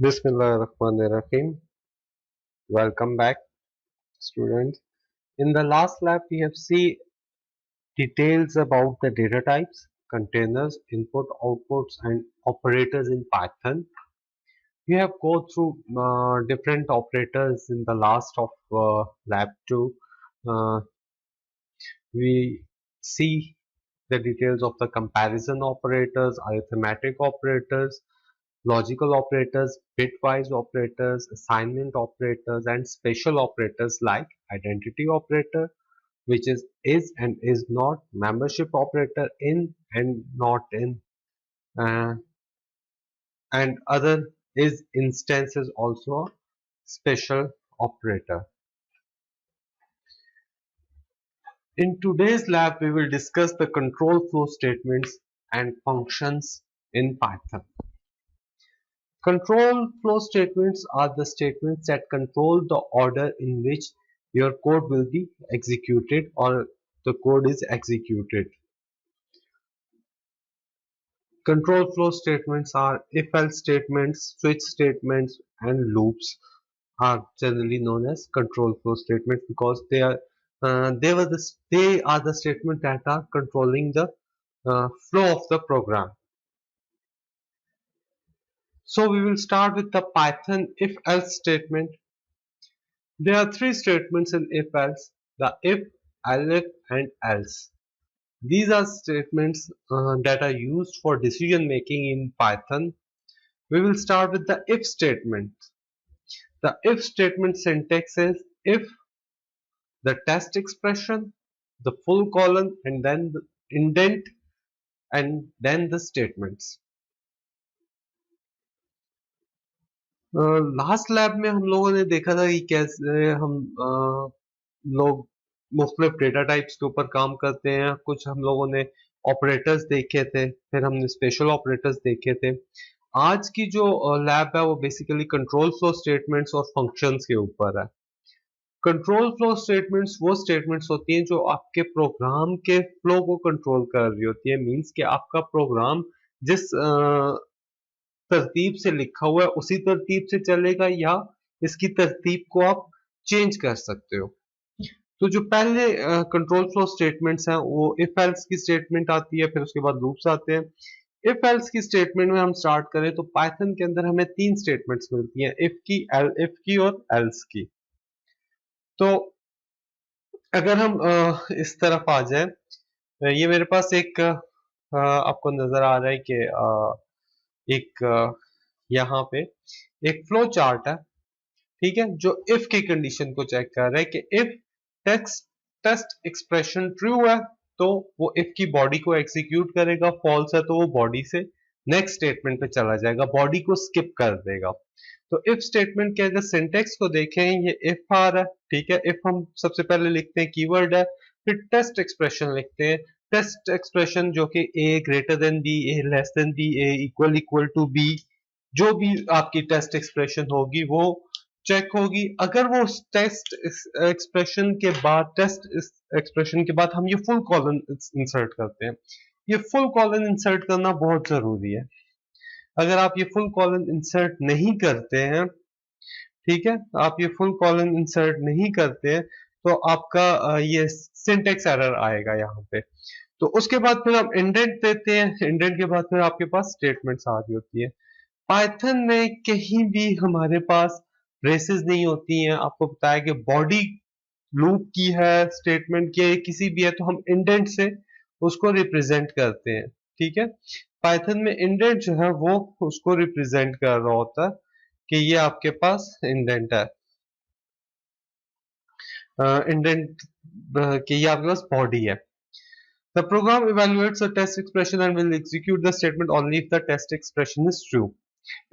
Bismillahirrahmanirrahim. Welcome back, students. In the last lab, we have seen details about the data types, containers, input, outputs, and operators in Python. We have go through different operators in the last of lab 2. Uh, we see the details of the comparison operators, arithmetic operators, logical operators, bitwise operators, assignment operators, and special operators like identity operator, which is and is not, membership operator, in and not in, uh, and other is instances also a special operator. In today's lab, we will discuss the control flow statements and functions in Python. Control flow statements are the statements that control the order in which your code will be executed or the code is executed. Control flow statements are if-else statements, switch statements, and loops are generally known as control flow statements because they are the statements that are controlling the flow of the program. So we will start with the Python if-else statement. There are three statements in if-else: the if, elif, and else. These are statements that are used for decision making in Python. We will start with the if statement. The if statement syntax is if, the test expression, the full colon, and then the indent, and then the statements. Last lab में हम लोगों ने देखा था कि कैसे हम लोग मुख्तलिफ डेटा टाइप्स के ऊपर काम करते हैं. कुछ हम लोगों ने ऑपरेटर्स देखे थे, फिर हमने स्पेशल ऑपरेटर्स देखे थे. आज की जो लैब है वो बेसिकली कंट्रोल फ्लो स्टेटमेंट्स और फंक्शंस के ऊपर है. कंट्रोल फ्लो स्टेटमेंट्स वो स्टेटमेंट्स होती हैं जो आपके प्रोग्राम के फ्लो को कंट्रोल कर रही होती है. मींस कि आपका प्रोग्राम जिस तरतीब से लिखा हुआ है उसी तरतीब से चलेगा या इसकी तरतीब को आप चेंज कर सकते हो. तो जो पहले कंट्रोल फ्लो स्टेटमेंट्स हैं वो इफ एल्स की स्टेटमेंट आती है, फिर उसके बाद लूप्स आते हैं. इफ एल्स की स्टेटमेंट में हम स्टार्ट करें तो पाइथन के अंदर हमें तीन स्टेटमेंट्स मिलती हैं: इफ की, एल इफ की और एल्स की. तो अगर हम इस तरफ आ जाए, ये मेरे पास एक आपको नजर आ रहा है कि एक यहाँ पे एक फ्लो चार्ट है, ठीक है, जो इफ की कंडीशन को चेक कर रहा है कि इफ टेस्ट एक्सप्रेशन ट्रू है तो वो इफ की बॉडी को एग्जीक्यूट करेगा, फॉल्स है तो वो बॉडी से नेक्स्ट स्टेटमेंट पे चला जाएगा, बॉडी को स्किप कर देगा. तो इफ स्टेटमेंट के अगर सिंटेक्स को देखें, ये इफ आ रहा है, ठीक है. इफ हम सबसे पहले लिखते हैं कीवर्ड है, फिर टेस्ट एक्सप्रेशन लिखते हैं. टेस्ट एक्सप्रेशन जो कि A greater than B, A less than B, A equal to B, जो भी आपकी टेस्ट एक्सप्रेशन होगी वो चेक होगी. अगर वो टेस्ट एक्सप्रेशन के बाद हम ये फुल कॉलन इंसर्ट करते हैं. ये फुल कॉलन इंसर्ट करना बहुत जरूरी है. अगर आप ये फुल कॉलन इंसर्ट नहीं करते हैं, ठीक है, आप ये फुल कॉलन इंसर्ट नहीं करते हैं तो आपका ये सिंटेक्स एरर आएगा यहाँ पे. तो उसके बाद फिर हम इंडेंट देते हैं. इंडेंट के बाद फिर आपके पास स्टेटमेंट्स आ रही होती है. पाइथन में कहीं भी हमारे पास ब्रेसेस नहीं होती हैं. आपको बताया कि बॉडी लूप की है, स्टेटमेंट की है, किसी भी है तो हम इंडेंट से उसको रिप्रेजेंट करते हैं, ठीक है. पाइथन में इंडेंट जो है वो उसको रिप्रेजेंट कर रहा होता है कि ये आपके पास इंडेंट है, इंडेंट कि ये आपके पास बॉडी है. The program evaluates a test expression and will execute the statement only if the test expression is true.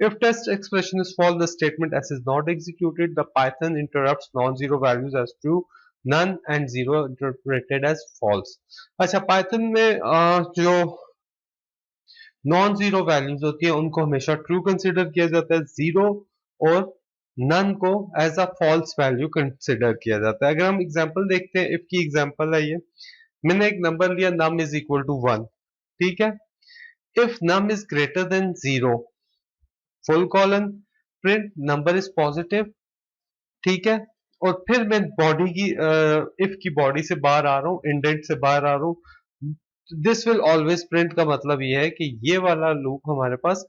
If test expression is false, the statement S is not executed. The Python interrupts non-zero values as true, none and zero interpreted as false. अच्छा, Python में जो non zero values होती है उनको हमेशा true consider किया जाता है, जीरो और नन को as a false value consider किया जाता है. अगर हम एग्जांपल देखते हैं, इफ की एग्जांपल है ये, मैंने एक नंबर लिया नम इज इक्वल टू 1, ठीक है. If num is greater than 0, full colon, print number is positive, ठीक है। और फिर मैं बॉडी की इफ की बॉडी से बाहर आ रहा हूँ, इंडेंट से बाहर आ रहा हूँ, दिस विल ऑलवेज प्रिंट का मतलब ये है कि ये वाला लूप हमारे पास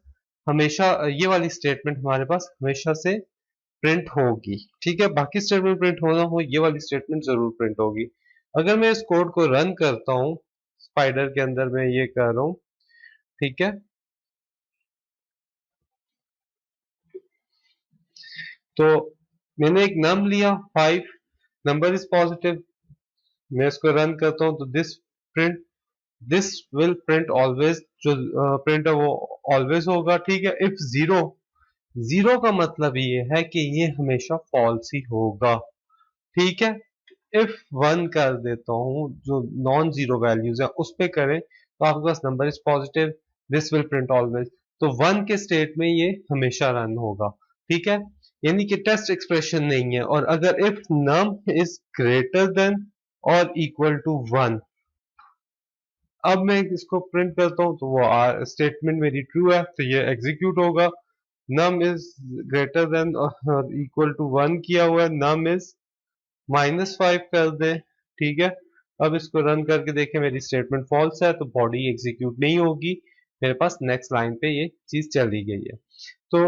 हमेशा, ये वाली स्टेटमेंट हमारे पास हमेशा से प्रिंट होगी, ठीक है। बाकी स्टेटमेंट प्रिंट होना हो, ये वाली स्टेटमेंट जरूर प्रिंट होगी। अगर मैं इस कोड को रन करता हूँ, स्पाइडर के अंदर मैं ये कर रहा हूँ, ठीक है, तो मैंने एक नम लिया 5, नंबर इज पॉजिटिव, मैं इसको रन करता हूँ तो दिस विल प्रिंट ऑलवेज, जो प्रिंट है वो ऑलवेज होगा, ठीक है। इफ जीरो, जीरो का मतलब ये है कि ये हमेशा फॉल्स ही होगा, ठीक है। इफ वन कर देता हूँ, जो नॉन जीरो वैल्यूज है उस पे करें तो आपके पास number is positive, this will print always, तो वन के स्टेट में ये हमेशा रन होगा, ठीक है। यानी कि टेस्ट एक्सप्रेशन नहीं है। और अगर if num is greater than और इक्वल टू वन, अब मैं इसको प्रिंट करता हूँ तो वो स्टेटमेंट मेरी ट्रू है तो ये एग्जीक्यूट होगा। नम इज ग्रेटर देन और इक्वल टू वन किया हुआ है, नम इज -5 कर दे, ठीक है। अब इसको रन करके देखें, मेरी स्टेटमेंट फॉल्स है तो बॉडी एग्जीक्यूट नहीं होगी, मेरे पास नेक्स्ट लाइन पे ये चीज चली गई है। तो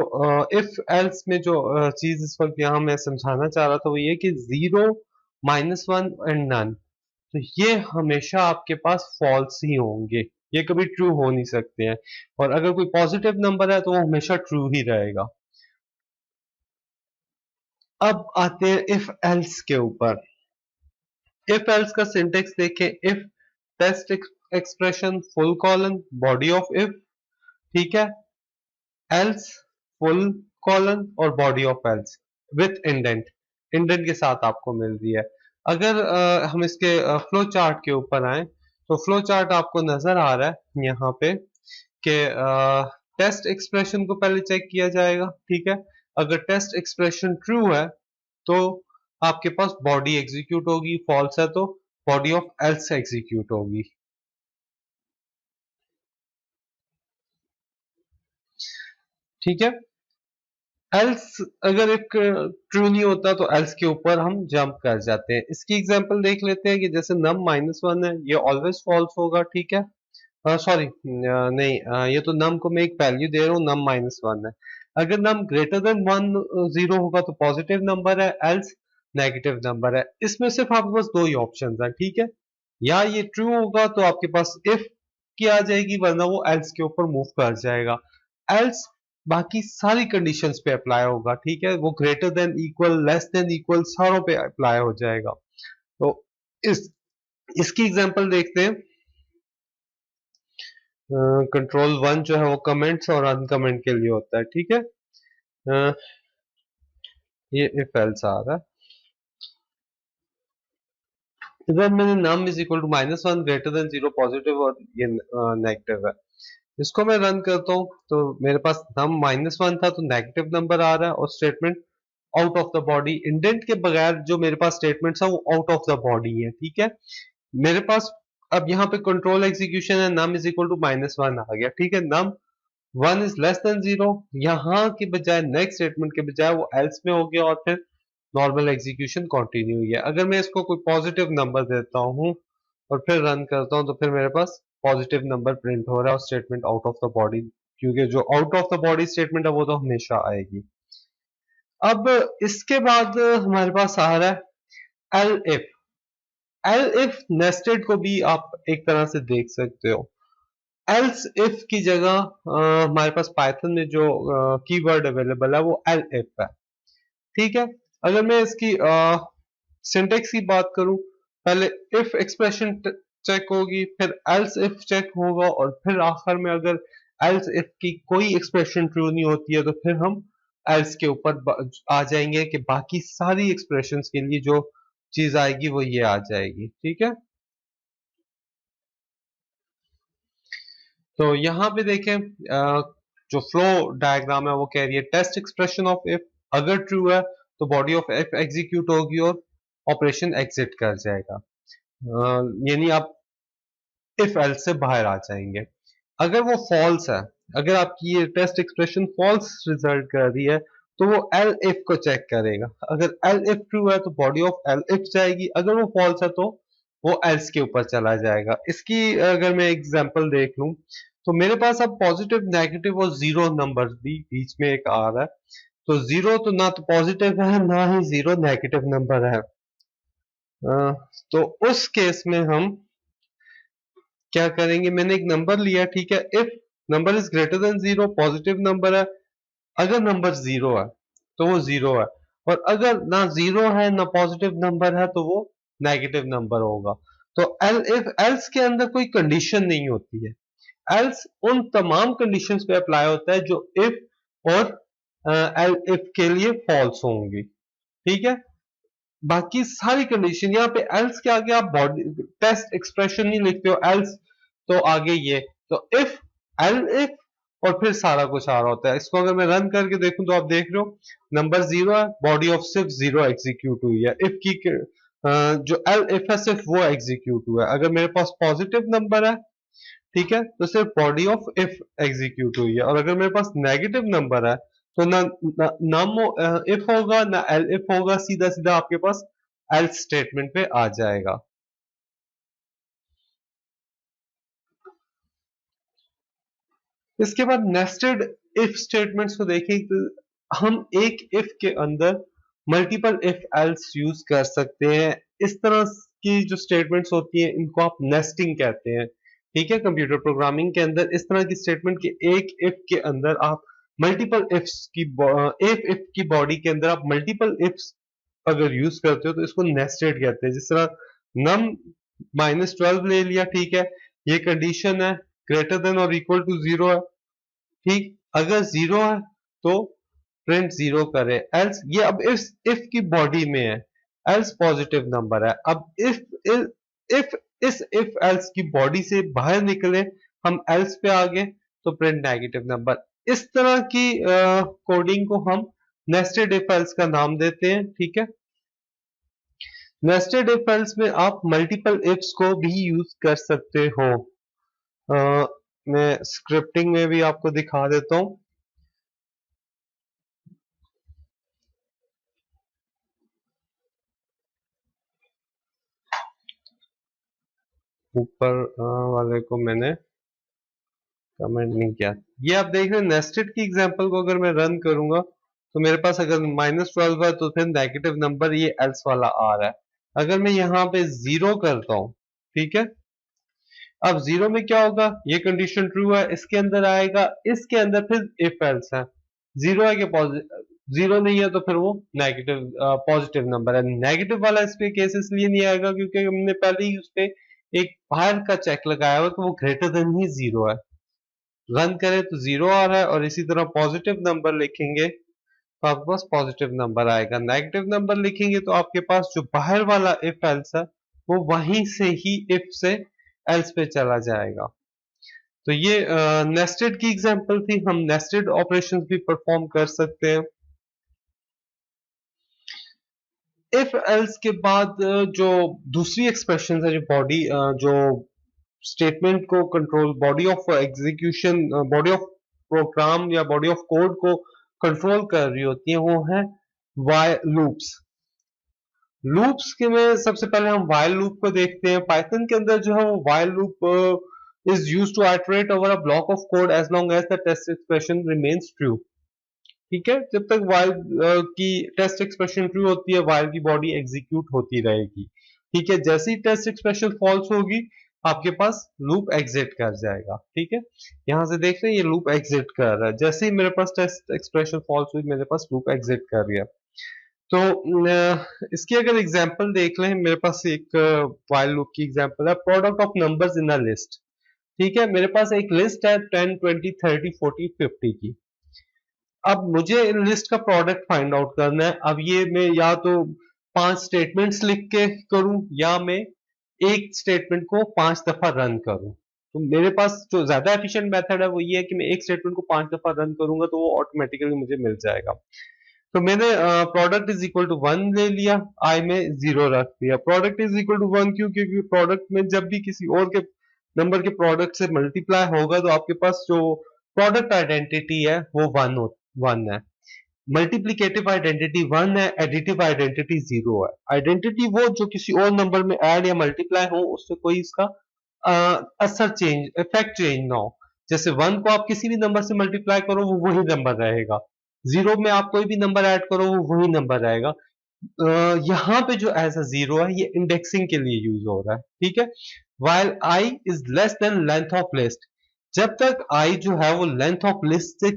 इफ एल्स में जो चीज इस वक्त यहाँ मैं समझाना चाह रहा था वो ये कि 0, -1 एंड नन, तो ये हमेशा आपके पास फॉल्स ही होंगे, ये कभी ट्रू हो नहीं सकते हैं। और अगर कोई पॉजिटिव नंबर है तो वो हमेशा ट्रू ही रहेगा। अब आते हैं इफ एल्स के ऊपर। इफ एल्स का सिंटेक्स देखें, if test expression full colon body of if, ठीक है, एल्स फुल कॉलन और body of else with indent, indent के साथ आपको मिल रही है। अगर हम इसके फ्लो चार्ट के ऊपर आए तो फ्लो चार्ट आपको नजर आ रहा है यहाँ पे कि टेस्ट एक्सप्रेशन को पहले चेक किया जाएगा, ठीक है। अगर टेस्ट एक्सप्रेशन ट्रू है तो आपके पास बॉडी एग्जीक्यूट होगी, फॉल्स है तो बॉडी ऑफ एल्स एग्जीक्यूट होगी, ठीक है। एल्स अगर एक ट्रू नहीं होता तो एल्स के ऊपर हम जंप कर जाते हैं। इसकी एग्जांपल देख लेते हैं कि जैसे नम -1 है, ये ऑलवेज फॉल्स होगा, ठीक है। सॉरी नहीं, ये तो नम को मैं एक वैल्यू दे रहा हूँ, नम -1 है। अगर नम ग्रेटर देन 1 0 होगा तो पॉजिटिव नंबर है, एल्स नेगेटिव नंबर है। इसमें सिर्फ आपके पास दो ही ऑप्शन है, ठीक है। या ये ट्रू होगा तो आपके पास इफ की आ जाएगी, वरना वो एल्स के ऊपर मूव कर जाएगा। एल्स बाकी सारी कंडीशंस पे अप्लाई होगा, ठीक है। वो greater than equal, less than equal, सारों पे अप्लाई हो जाएगा। तो इस इसकी एग्जांपल देखते हैं। कंट्रोल 1 जो है वो कमेंट्स और अनकमेंट के लिए होता है, ठीक है। ये इफ एल्स आ रहा है, इधर मैंने num is equal to -1 greater than 0 positive और ये नेगेटिव है। इसको मैं रन करता हूँ तो मेरे पास नम -1 था तो नेगेटिव नंबर आ रहा है और statement out of the body, indent के बगैर जो मेरे पास स्टेटमेंट्स है वो आउट ऑफ द बॉडी है, ठीक है। मेरे पास अब यहाँ पे कंट्रोल एग्जीक्यूशन है, नम इज इक्वल टू -1 आ गया, ठीक है। नम 1 इज लेस देन 0, यहाँ के बजाय नेक्स्ट स्टेटमेंट के बजाय वो एल्स में हो गया और फिर नॉर्मल एग्जीक्यूशन कंटिन्यू हुई है। अगर मैं इसको कोई पॉजिटिव नंबर देता हूँ और फिर रन करता हूँ तो फिर मेरे पास पॉजिटिव नंबर प्रिंट हो रहा है और statement out of the body, क्योंकि जो out of the body statement है वो तो हमेशा आएगी। अब इसके बाद हमारे पास आ रहा है L if. L if nested को भी आप एक तरह से देख सकते हो। एल्स इफ की जगह हमारे पास पाइथन में जो कीवर्ड अवेलेबल है वो एल इफ है, ठीक है। अगर मैं इसकी सिंटेक्स की बात करूं, पहले इफ एक्सप्रेशन चेक होगी, फिर एल्स इफ चेक होगा और फिर आखिर में अगर एल्स इफ की कोई एक्सप्रेशन ट्रू नहीं होती है तो फिर हम एल्स के ऊपर आ जाएंगे कि बाकी सारी एक्सप्रेशंस के लिए जो चीज आएगी वो ये आ जाएगी, ठीक है। तो यहाँ पे देखें जो फ्लो डायग्राम है वो कह रही है टेस्ट एक्सप्रेशन ऑफ इफ अगर ट्रू है तो बॉडी ऑफ इफ एग्जीक्यूट होगी और ऑपरेशन एग्जिट कर जाएगा, यानी आप इफ एल्स से बाहर आ जाएंगे। अगर वो फॉल्स है, अगर आपकी ये टेस्ट एक्सप्रेशन फॉल्स रिजल्ट कर रही है तो वो एल इफ को चेक करेगा। अगर एल इफ ट्रू है तो बॉडी ऑफ एल इफ जाएगी, अगर वो फॉल्स है तो वो एल्स के ऊपर चला जाएगा। इसकी अगर मैं एग्जांपल देख लूं तो मेरे पास अब पॉजिटिव नेगेटिव और जीरो नंबर भी बीच में एक आ रहा है। तो जीरो तो ना तो पॉजिटिव है ना ही जीरो नेगेटिव नंबर है। तो उस केस में हम क्या करेंगे, मैंने एक नंबर लिया, ठीक है, if number is greater than zero, positive number है। अगर नंबर जीरो है तो वो जीरो है, और अगर ना जीरो है ना पॉजिटिव नंबर है तो वो नेगेटिव नंबर होगा। तो एल इफ एल्स के अंदर कोई कंडीशन नहीं होती है। एल्स उन तमाम कंडीशंस पे अप्लाई होता है जो इफ और एल इफ के लिए फॉल्स होंगी, ठीक है। बाकी सारी कंडीशन यहाँ पे एल्स के आगे आप बॉडी टेस्ट एक्सप्रेशन नहीं लिखते हो, एल्स तो आगे ये, तो इफ एल इफ और फिर सारा कुछ आ रहा होता है। इसको अगर मैं रन करके देखूं तो आप देख रहे हो नंबर जीरो है, बॉडी ऑफ सिर्फ जीरो एग्जीक्यूट हुई है। इफ की जो एल इफ है सिर्फ वो एग्जीक्यूट हुआ है। अगर मेरे पास पॉजिटिव नंबर है, ठीक है, तो सिर्फ बॉडी ऑफ इफ एग्जीक्यूट हुई है। और अगर मेरे पास नेगेटिव नंबर है तो ना इफ होगा ना एल इफ होगा, सीधा सीधा आपके पास एल्स स्टेटमेंट पे आ जाएगा। इसके बाद नेस्टेड इफ स्टेटमेंट्स को देखें तो हम एक इफ के अंदर मल्टीपल इफ एल्स यूज कर सकते हैं। इस तरह की जो स्टेटमेंट्स होती हैं इनको आप नेस्टिंग कहते हैं, ठीक है। कंप्यूटर प्रोग्रामिंग के अंदर इस तरह की स्टेटमेंट के एक इफ के अंदर आप मल्टीपल इफ्स की इफ की बॉडी के अंदर आप मल्टीपल इफ्स अगर यूज करते हो तो इसको नेस्टेड कहते हैं। जिस तरह नम -12 ले लिया, ठीक है, ये कंडीशन है, ग्रेटर देन और इक्वल टू जीरो है, ठीक। अगर जीरो है तो प्रिंट जीरो करे, एल्स ये अब इफ की बॉडी में है, एल्स पॉजिटिव नंबर है। अब इफ इस इफ एल्स की बॉडी से बाहर निकले, हम एल्स पे आ गए तो प्रिंट नेगेटिव नंबर। इस तरह की कोडिंग को हम नेस्टेड इफ एल्स का नाम देते हैं, ठीक है। नेस्टेड इफ एल्स में आप मल्टीपल इफ्स को भी यूज कर सकते हो। मैं स्क्रिप्टिंग में भी आपको दिखा देता हूं। ऊपर वाले को मैंने कमेंट नहीं किया। ये आप देख रहे हैं नेस्टेड की एग्जांपल को अगर मैं रन करूंगा तो मेरे पास अगर -12 है तो फिर नेगेटिव नंबर ये एल्स वाला आ रहा है। अगर मैं यहाँ पे जीरो करता हूँ, ठीक है, अब जीरो में क्या होगा, ये कंडीशन ट्रू है, इसके अंदर आएगा, इसके अंदर फिर इफ एल्स है। जीरो है कि पॉजिटिव, जीरो नहीं है तो फिर वो नेगेटिव पॉजिटिव नंबर है। नेगेटिव वाला इस पे केस इसलिए नहीं आएगा क्योंकि हमने पहले ही उस पे एक बाहर का चेक लगाया हुआ तो वो ग्रेटर देन ही जीरो है। रन करें तो जीरो आ रहा है, और इसी तरह पॉजिटिव नंबर लिखेंगे तो आपके पास पॉजिटिव नंबर आएगा। नेगेटिव नंबर लिखेंगे तो आपके पास जो बाहर वाला इफ एल्स है वो वहीं से ही इफ से एल्स पे चला जाएगा। तो ये नेस्टेड की एग्जांपल थी। हम नेस्टेड ऑपरेशंस भी परफॉर्म कर सकते हैं। इफ एल्स के बाद जो दूसरी एक्सप्रेशन है, जो बॉडी जो स्टेटमेंट को control, body of execution, body of program या बॉडी ऑफ कोड को कंट्रोल कर रही होती है, वो है वाइल लूप्स। लूप्स के में सबसे पहले हम वाइल लूप को देखते हैं। पाइथन के अंदर जो है वो while loop is used to iterate over a block of code as long as the test expression remains true, ठीक है। जब तक वाइल की टेस्ट एक्सप्रेशन ट्रू होती है, वाइल की बॉडी एग्जीक्यूट होती रहेगी, ठीक है। जैसे ही टेस्ट एक्सप्रेशन फॉल्स होगी आपके पास लूप एग्जिट कर जाएगा, ठीक है। यहां से देख रहे हैं ये लूप एग्जिट कर रहा है। जैसे ही मेरे पास टेस्ट एक्सप्रेशन फॉल्स हुई मेरे पास लूप एग्जिट कर रहा है। तो इसकी अगर एग्जांपल देख लें, मेरे पास एक वाइल लूप की एग्जांपल है, product of numbers in a list, ठीक है। मेरे पास एक लिस्ट है 10 20 30 40 50 की। अब मुझे इन लिस्ट का प्रोडक्ट फाइंड आउट करना है। अब ये मैं या तो 5 स्टेटमेंट्स लिख के करूं या मैं एक स्टेटमेंट को 5 दफा रन करूं। तो मेरे पास जो ज्यादा एफिशिएंट मेथड है वो ये है कि मैं एक स्टेटमेंट को 5 दफा रन करूंगा तो वो ऑटोमेटिकली मुझे मिल जाएगा। तो मैंने प्रोडक्ट इज इक्वल टू 1 ले लिया, आई में 0 रख दिया। प्रोडक्ट इज इक्वल टू 1 क्यों, क्योंकि प्रोडक्ट में जब भी किसी और के नंबर के प्रोडक्ट से मल्टीप्लाई होगा तो आपके पास जो प्रोडक्ट आइडेंटिटी है वो 1 है। मल्टीप्लिकेटिव आइडेंटिटी 1 है, एडिटिव आइडेंटिटी 0 है। आइडेंटिटी वो जो किसी और नंबर में ऐड या मल्टीप्लाई हो, उससे कोई इसका असर चेंज, इफेक्ट चेंज ना हो। जैसे 1 को आप किसी भी नंबर से मल्टीप्लाई करो वो वही नंबर रहेगा, 0 में आप कोई भी नंबर ऐड करो वो वही नंबर रहेगा। यहाँ पे जो एज अ 0 है ये इंडेक्सिंग के लिए यूज हो रहा है, ठीक है। while I is less than length of list, जब तक I जो है वो लेंथ ऑफ लिस्ट से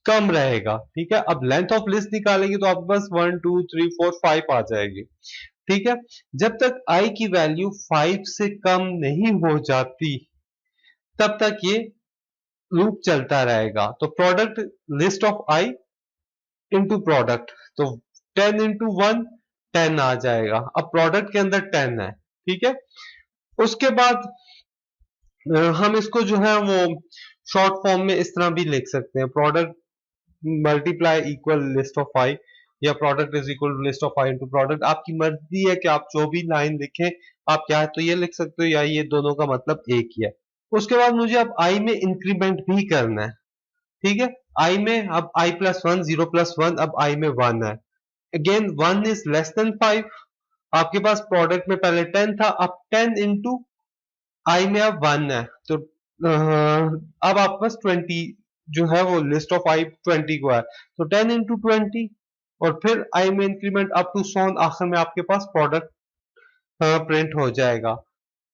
कम रहेगा, ठीक है। अब लेंथ ऑफ लिस्ट निकालेंगे तो आपके पास 1 2 3 4 5 आ जाएगी, ठीक है। जब तक I की वैल्यू 5 से कम नहीं हो जाती तब तक ये लूप चलता रहेगा। तो product list of I into product, तो 10 इंटू 1 10 आ जाएगा। अब प्रोडक्ट के अंदर 10 है, ठीक है। उसके बाद हम इसको जो है वो शॉर्ट फॉर्म में इस तरह भी लिख सकते हैं, product multiply equal list of I, या product is equal to list of I into product. आपकी मर्जी है कि आप जो भी लाइन लिखें, आप क्या तो ये लिख सकते हो या ये दोनों का मतलब एक ही है। उसके बाद मुझे अब आई में इंक्रीमेंट भी करना है, ठीक है। आई में अब आई प्लस 1 0 प्लस 1, अब आई में 1 है। अगेन 1 इज लेस देन 5, आपके पास प्रोडक्ट में पहले 10 था, अब 10 इंटू आई में अब 1 है, तो अब आपके पास 20 जो है वो लिस्ट ऑफ आई 20 को है, तो 10 इंटू 20 और फिर आई में इंक्रीमेंट अप टू सॉन, आखिर में आपके पास प्रोडक्ट प्रिंट हो जाएगा।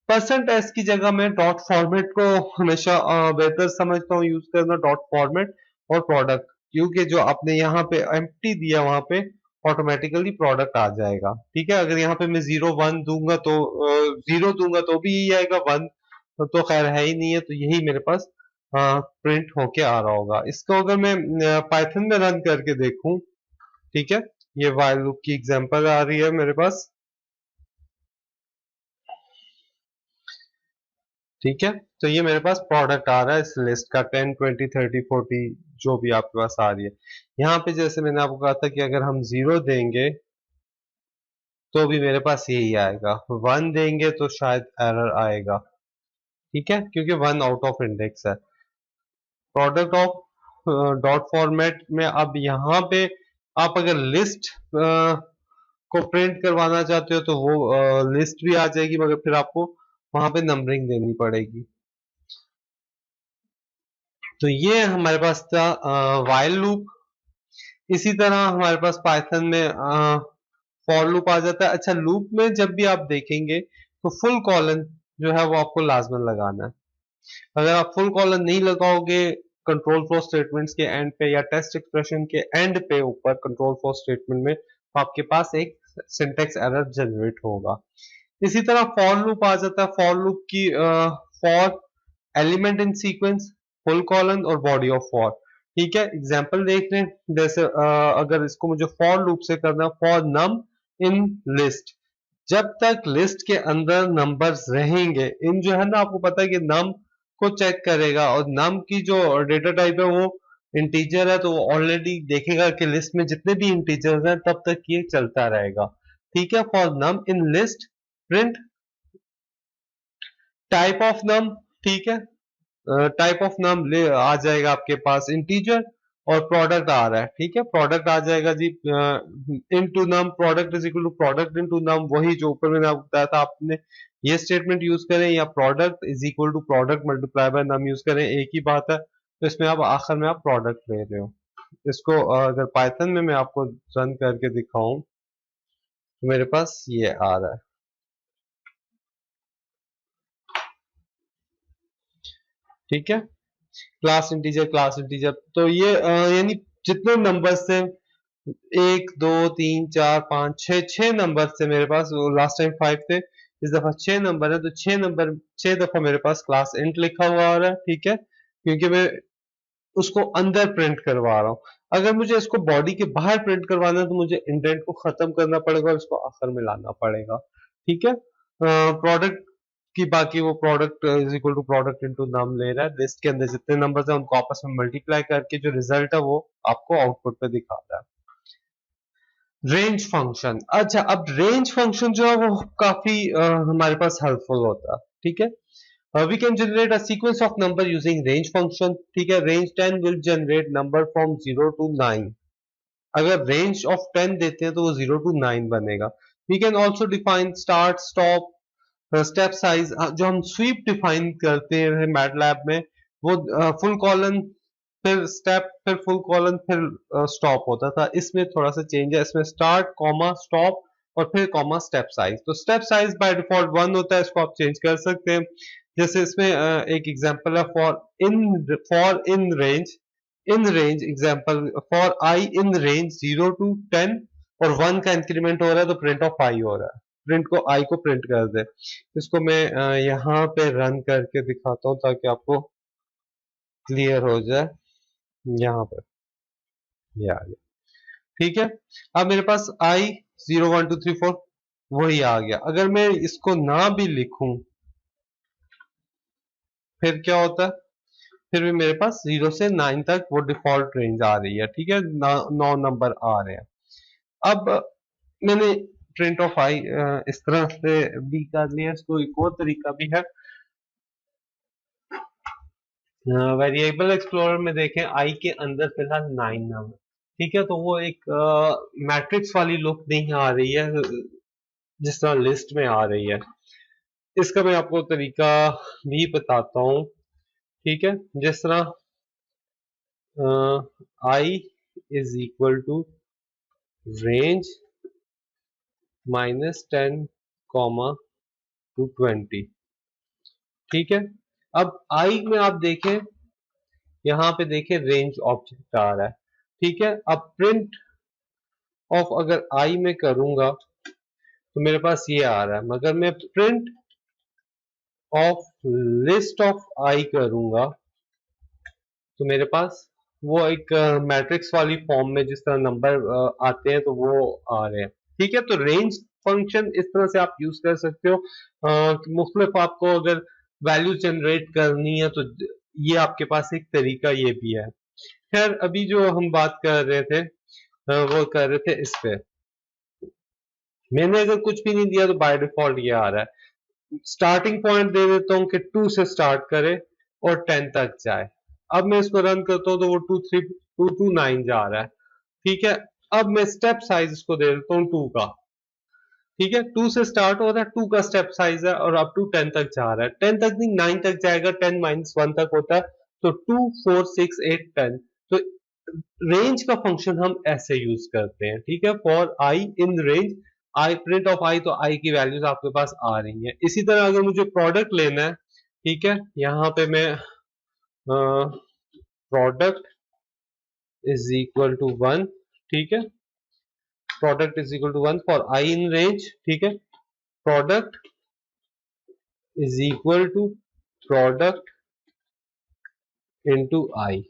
परसेंट एस की जगह मैं डॉट फॉर्मेट को हमेशा बेहतर समझता हूँ यूज करना, डॉट फॉर्मेट और प्रोडक्ट, क्योंकि जो आपने यहाँ पे एम्प्टी दिया वहां पे ऑटोमेटिकली प्रोडक्ट आ जाएगा, ठीक है। अगर यहाँ पे मैं 0 1 दूंगा तो 0 दूंगा तो भी यही आएगा, 1 तो खैर है ही नहीं है, तो यही मेरे पास प्रिंट होके आ रहा होगा। इसको अगर मैं पाइथन में रन करके देखूं, ठीक है, ये व्हाइल लूप की एग्जांपल आ रही है मेरे पास, ठीक है। तो ये मेरे पास प्रोडक्ट आ रहा है इस लिस्ट का 10 20 30 40 जो भी आपके पास आ रही है। यहाँ पे जैसे मैंने आपको कहा था कि अगर हम 0 देंगे तो भी मेरे पास यही आएगा, 1 देंगे तो शायद एरर आएगा, ठीक है, क्योंकि 1 आउट ऑफ इंडेक्स है। प्रोडक्ट ऑफ डॉट फॉर्मेट में अब यहाँ पे आप अगर लिस्ट को प्रिंट करवाना चाहते हो तो वो लिस्ट भी आ जाएगी, मगर फिर आपको वहां पे नंबरिंग देनी पड़ेगी। तो ये हमारे पास था व्हाइल लूप। इसी तरह हमारे पास पाइथन में फॉर लूप आ जाता है। अच्छा, लूप में जब भी आप देखेंगे तो फुल कॉलन जो है वो आपको लाजमन लगाना है। अगर आप फुल कॉलन नहीं लगाओगे कंट्रोल फ्लो स्टेटमेंट्स के एंड पे या टेस्ट एक्सप्रेशन के एंड पे ऊपर कंट्रोल फ्लो स्टेटमेंट में, तो आपके पास एक सिंटेक्स एरर जनरेट होगा। इसी तरह फॉर लूप आ जाता है। फॉर लूप की for element in sequence, full colon और बॉडी ऑफ फॉर, ठीक है। एग्जांपल देख रहे हैं, जैसे अगर इसको मुझे फॉर लूप से करना, फॉर नम इन लिस्ट, जब तक लिस्ट के अंदर नंबर्स रहेंगे, इन जो है ना आपको पता है कि नम को चेक करेगा और नम की जो डेटा टाइप है वो इंटीजर है, तो वो ऑलरेडी देखेगा कि लिस्ट में जितने भी इंटीजर्स हैं तब तक ये चलता रहेगा, ठीक है। For num in list print type of num, ठीक है, टाइप ऑफ नम ले आ जाएगा आपके पास इंटीजर, और प्रोडक्ट आ रहा है, ठीक है, प्रोडक्ट आ जाएगा जी into num, product is equal to product into num, वही जो ऊपर मैंने आपको बताया था, आपने ये स्टेटमेंट यूज करें या product is equal to product multiply by num use करें, एक ही बात है। तो इसमें आप आखिर में आप प्रोडक्ट ले रहे हो। इसको अगर पाइथन में मैं आपको रन करके दिखाऊं तो मेरे पास ये आ रहा है, ठीक है, क्लास इंटीजर। तो ये यानी जितने नंबर से 1 2 3 4 5 6 6 नंबर से मेरे पास, लास्ट टाइम 5 थे, इस दफा 6 नंबर है, तो 6 नंबर 6 दफा मेरे पास क्लास इंट लिखा हुआ आ रहा है, ठीक है, क्योंकि मैं उसको अंदर प्रिंट करवा रहा हूँ। अगर मुझे इसको बॉडी के बाहर प्रिंट करवाना है तो मुझे इंडेंट को खत्म करना पड़ेगा और इसको आखिर में लाना पड़ेगा, ठीक है। प्रोडक्ट की बाकी वो product is equal to product into num ले रहा है, लिस्ट के अंदर जितने नंबर्स हैं उनको आपस में मल्टीप्लाई करके जो रिजल्ट है वो आपको आउटपुट पे दिखा रहा है। रेंज फंक्शन, अच्छा, अब रेंज फंक्शन जो है वो काफी हमारे पास हेल्पफुल होता है, ठीक है। We can generate a sequence of number using range function, ठीक है। range 10 will generate number from 0 to 9, अगर रेंज ऑफ 10 देते हैं तो वो 0 to 9 बनेगा। We can also define start, stop, step size. जो हम स्वीप डिफाइन करते हैं मैटलैब में, वो फुल कॉलन फिर स्टेप फिर फुल कॉलन फिर स्टॉप होता था। इसमें थोड़ा सा चेंज है, इसमें स्टार्ट कॉमा स्टॉप और फिर कॉमा स्टेप साइज। तो स्टेप साइज बाय डिफॉल्ट 1 होता है, इसको आप चेंज कर सकते हैं। जैसे इसमें एक एग्जांपल है for in range example for I in range 0 to 10 और 1 का इंक्रीमेंट हो रहा है तो प्रिंट ऑफ आई हो रहा है, प्रिंट को आई को प्रिंट कर दे। इसको मैं यहाँ पे रन करके दिखाता हूँ ताकि आपको क्लियर हो जाए। यहाँ पे ये आ गया, ठीक है। अब मेरे पास आई 0 1 2 3 4 वही आ गया। अगर मैं इसको ना भी लिखूं फिर क्या होता है, फिर भी मेरे पास 0 से 9 तक वो डिफॉल्ट रेंज आ रही है, ठीक है, 9 नंबर आ रहे हैं। अब मैंने प्रिंट ऑफ आई इस तरह से भी कर लिया। इसको एक और तरीका भी है, वेरिएबल एक्सप्लोरर में देखें आई के अंदर फिलहाल 9 नंबर, ठीक है, तो वो एक मैट्रिक्स वाली लुक नहीं आ रही है जिस तरह लिस्ट में आ रही है। इसका मैं आपको तरीका भी बताता हूँ, ठीक है। जिस तरह I is equal to range -10 to 20, ठीक है। अब आई में आप देखें, यहाँ पे देखें रेंज ऑब्जेक्ट आ रहा है, ठीक है। अब प्रिंट ऑफ अगर आई में करूंगा तो मेरे पास ये आ रहा है, मगर मैं प्रिंट ऑफ लिस्ट ऑफ आई करूंगा तो मेरे पास वो एक मैट्रिक्स वाली फॉर्म में जिस तरह नंबर आते हैं तो वो आ रहे हैं, ठीक है। तो रेंज फंक्शन इस तरह से आप यूज कर सकते हो कि मुख्तलिफ आपको अगर वैल्यू जनरेट करनी है तो ये आपके पास एक तरीका ये भी है। खैर अभी जो हम बात कर रहे थे वो कर रहे थे इस पे, मैंने अगर कुछ भी नहीं दिया तो बाय डिफॉल्ट ये आ रहा है। स्टार्टिंग पॉइंट दे देता हूँ कि 2 से स्टार्ट करे और 10 तक जाए। अब मैं इसको रन करता हूँ तो वो 2 to 9 जा रहा है, ठीक है। अब मैं स्टेप साइज इसको दे देता हूँ 2 का, ठीक है। 2 से स्टार्ट हो रहा है, 2 का स्टेप साइज है और अप टू 10 तक जा रहा है। 10 तक नहीं 9 तक जाएगा, 10 - 1 तक होता है, तो 2 4 6 8 10। तो रेंज का फंक्शन हम ऐसे यूज करते हैं, ठीक है। For I in range I print of I, तो आई की वैल्यूज आपके पास आ रही है। इसी तरह अगर मुझे प्रोडक्ट लेना है, ठीक है, यहाँ पे मैं प्रोडक्ट इज इक्वल टू 1, ठीक है, product is equal to 1 for I in range, ठीक है। Product is equal to product into i,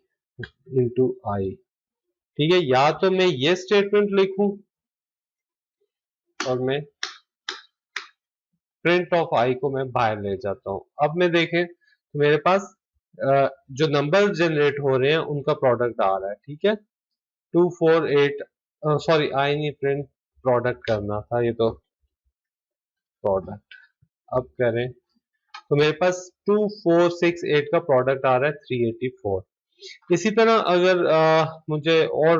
ठीक है। या तो मैं ये स्टेटमेंट लिखूं और मैं प्रिंट ऑफ आई को मैं बाहर ले जाता हूं। अब मैं देखें तो मेरे पास जो नंबर जनरेट हो रहे हैं उनका प्रोडक्ट आ रहा है, ठीक है। 2 4 8 सॉरी आई नहीं प्रिंट प्रोडक्ट करना था, ये तो प्रोडक्ट अब करें तो मेरे पास 2 4 6 8 का प्रोडक्ट आ रहा है 384। इसी तरह अगर मुझे और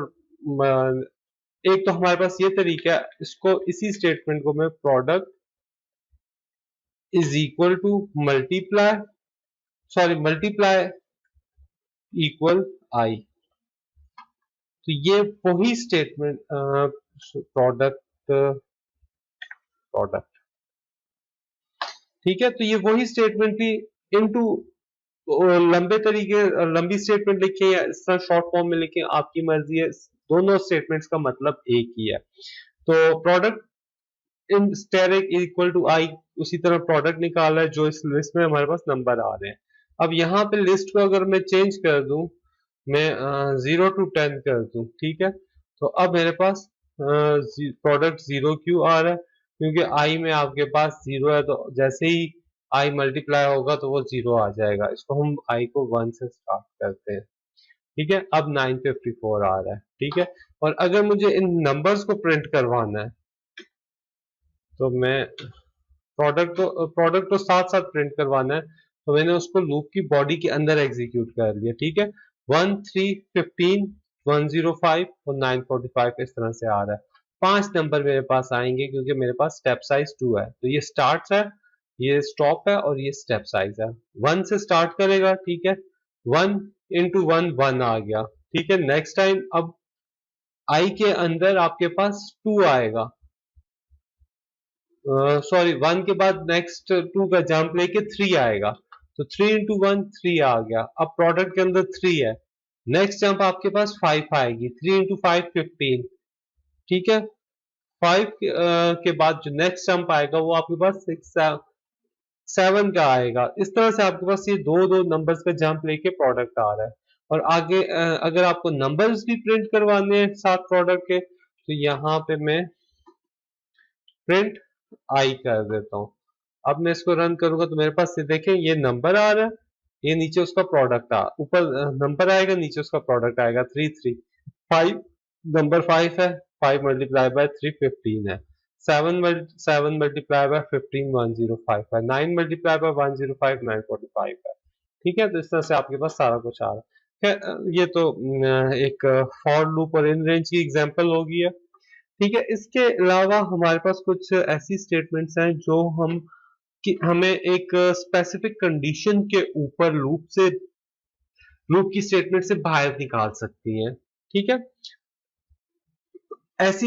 एक तो हमारे पास ये तरीका है, इसको इसी स्टेटमेंट को मैं product is equal to multiply equal I, तो ये वही स्टेटमेंट प्रोडक्ट, ठीक है। तो ये वही स्टेटमेंट थी इनटू लंबी स्टेटमेंट लिखे या इस तरह शॉर्ट फॉर्म में लिखे, आपकी मर्जी है, दोनों स्टेटमेंट्स का मतलब एक ही है। तो product in asterisk equal to I, उसी तरह प्रोडक्ट निकाला है जो इस लिस्ट में हमारे पास नंबर आ रहे हैं। अब यहाँ पे लिस्ट को अगर मैं चेंज कर दूं, मैं 0 to 10 कर दूं, ठीक है, तो अब मेरे पास प्रोडक्ट 0 क्यों आ रहा है, क्योंकि आई में आपके पास 0 है, तो जैसे ही आई मल्टीप्लाई होगा तो वो 0 आ जाएगा। इसको हम आई को 1 से स्टार्ट करते हैं, ठीक है। अब 954 आ रहा है, ठीक है। और अगर मुझे इन नंबर्स को प्रिंट करवाना है तो मैं प्रोडक्ट तो साथ साथ प्रिंट करवाना है, तो मैंने उसको लूप की बॉडी के अंदर एग्जीक्यूट कर लिया, ठीक है। 1 3 15 105 और 945 इस तरह से आ रहा है। 5 नंबर मेरे पास आएंगे क्योंकि मेरे पास स्टेप साइज 2 है। तो ये स्टार्ट है, ये स्टॉप है और ये स्टेप साइज है। 1 से स्टार्ट करेगा, ठीक है, 1 इंटू 1 1 आ गया, ठीक है। नेक्स्ट टाइम अब आई के अंदर आपके पास 2 आएगा, सॉरी 1 के बाद नेक्स्ट 2 का जंप लेके 3 आएगा, तो 3 इंटू 1 3 आ गया। अब प्रोडक्ट के अंदर 3 है, नेक्स्ट जंप आपके पास 5 आएगी, 3 इंटू 5 15, ठीक है। 5 के बाद जो नेक्स्ट जंप आएगा वो आपके पास 6 7 का आएगा। इस तरह से आपके पास ये दो दो नंबर्स का जंप लेके प्रोडक्ट आ रहा है। और आगे अगर आपको नंबर्स भी प्रिंट करवाने हैं साथ प्रोडक्ट के, तो यहाँ पे मैं प्रिंट आई कर देता हूँ। अब मैं इसको रन करूंगा तो मेरे पास ये देखें, ये नंबर आ रहा है, ये नीचे उसका प्रोडक्ट आ, ऊपर नंबर आएगा, नीचे उसका प्रोडक्ट आएगा 3 3 5, नंबर 5 है, 5 मल्टीप्लाई बाय 3 15 है, 7 मल्टीप्लाई बाय 15 105 है, 9 मल्टीप्लाई बाय 105 945 है, ठीक है। तो इस तरह से आपके पास सारा कुछ आ रहा है। ये तो एक फॉर लूप और इन रेंज की एग्जांपल होगी है, ठीक है। इसके अलावा हमारे पास कुछ ऐसी स्टेटमेंट्स हैं जो हम कि हमें एक स्पेसिफिक कंडीशन के ऊपर लूप की स्टेटमेंट से बाहर निकाल सकती हैं, ठीक है। ऐसी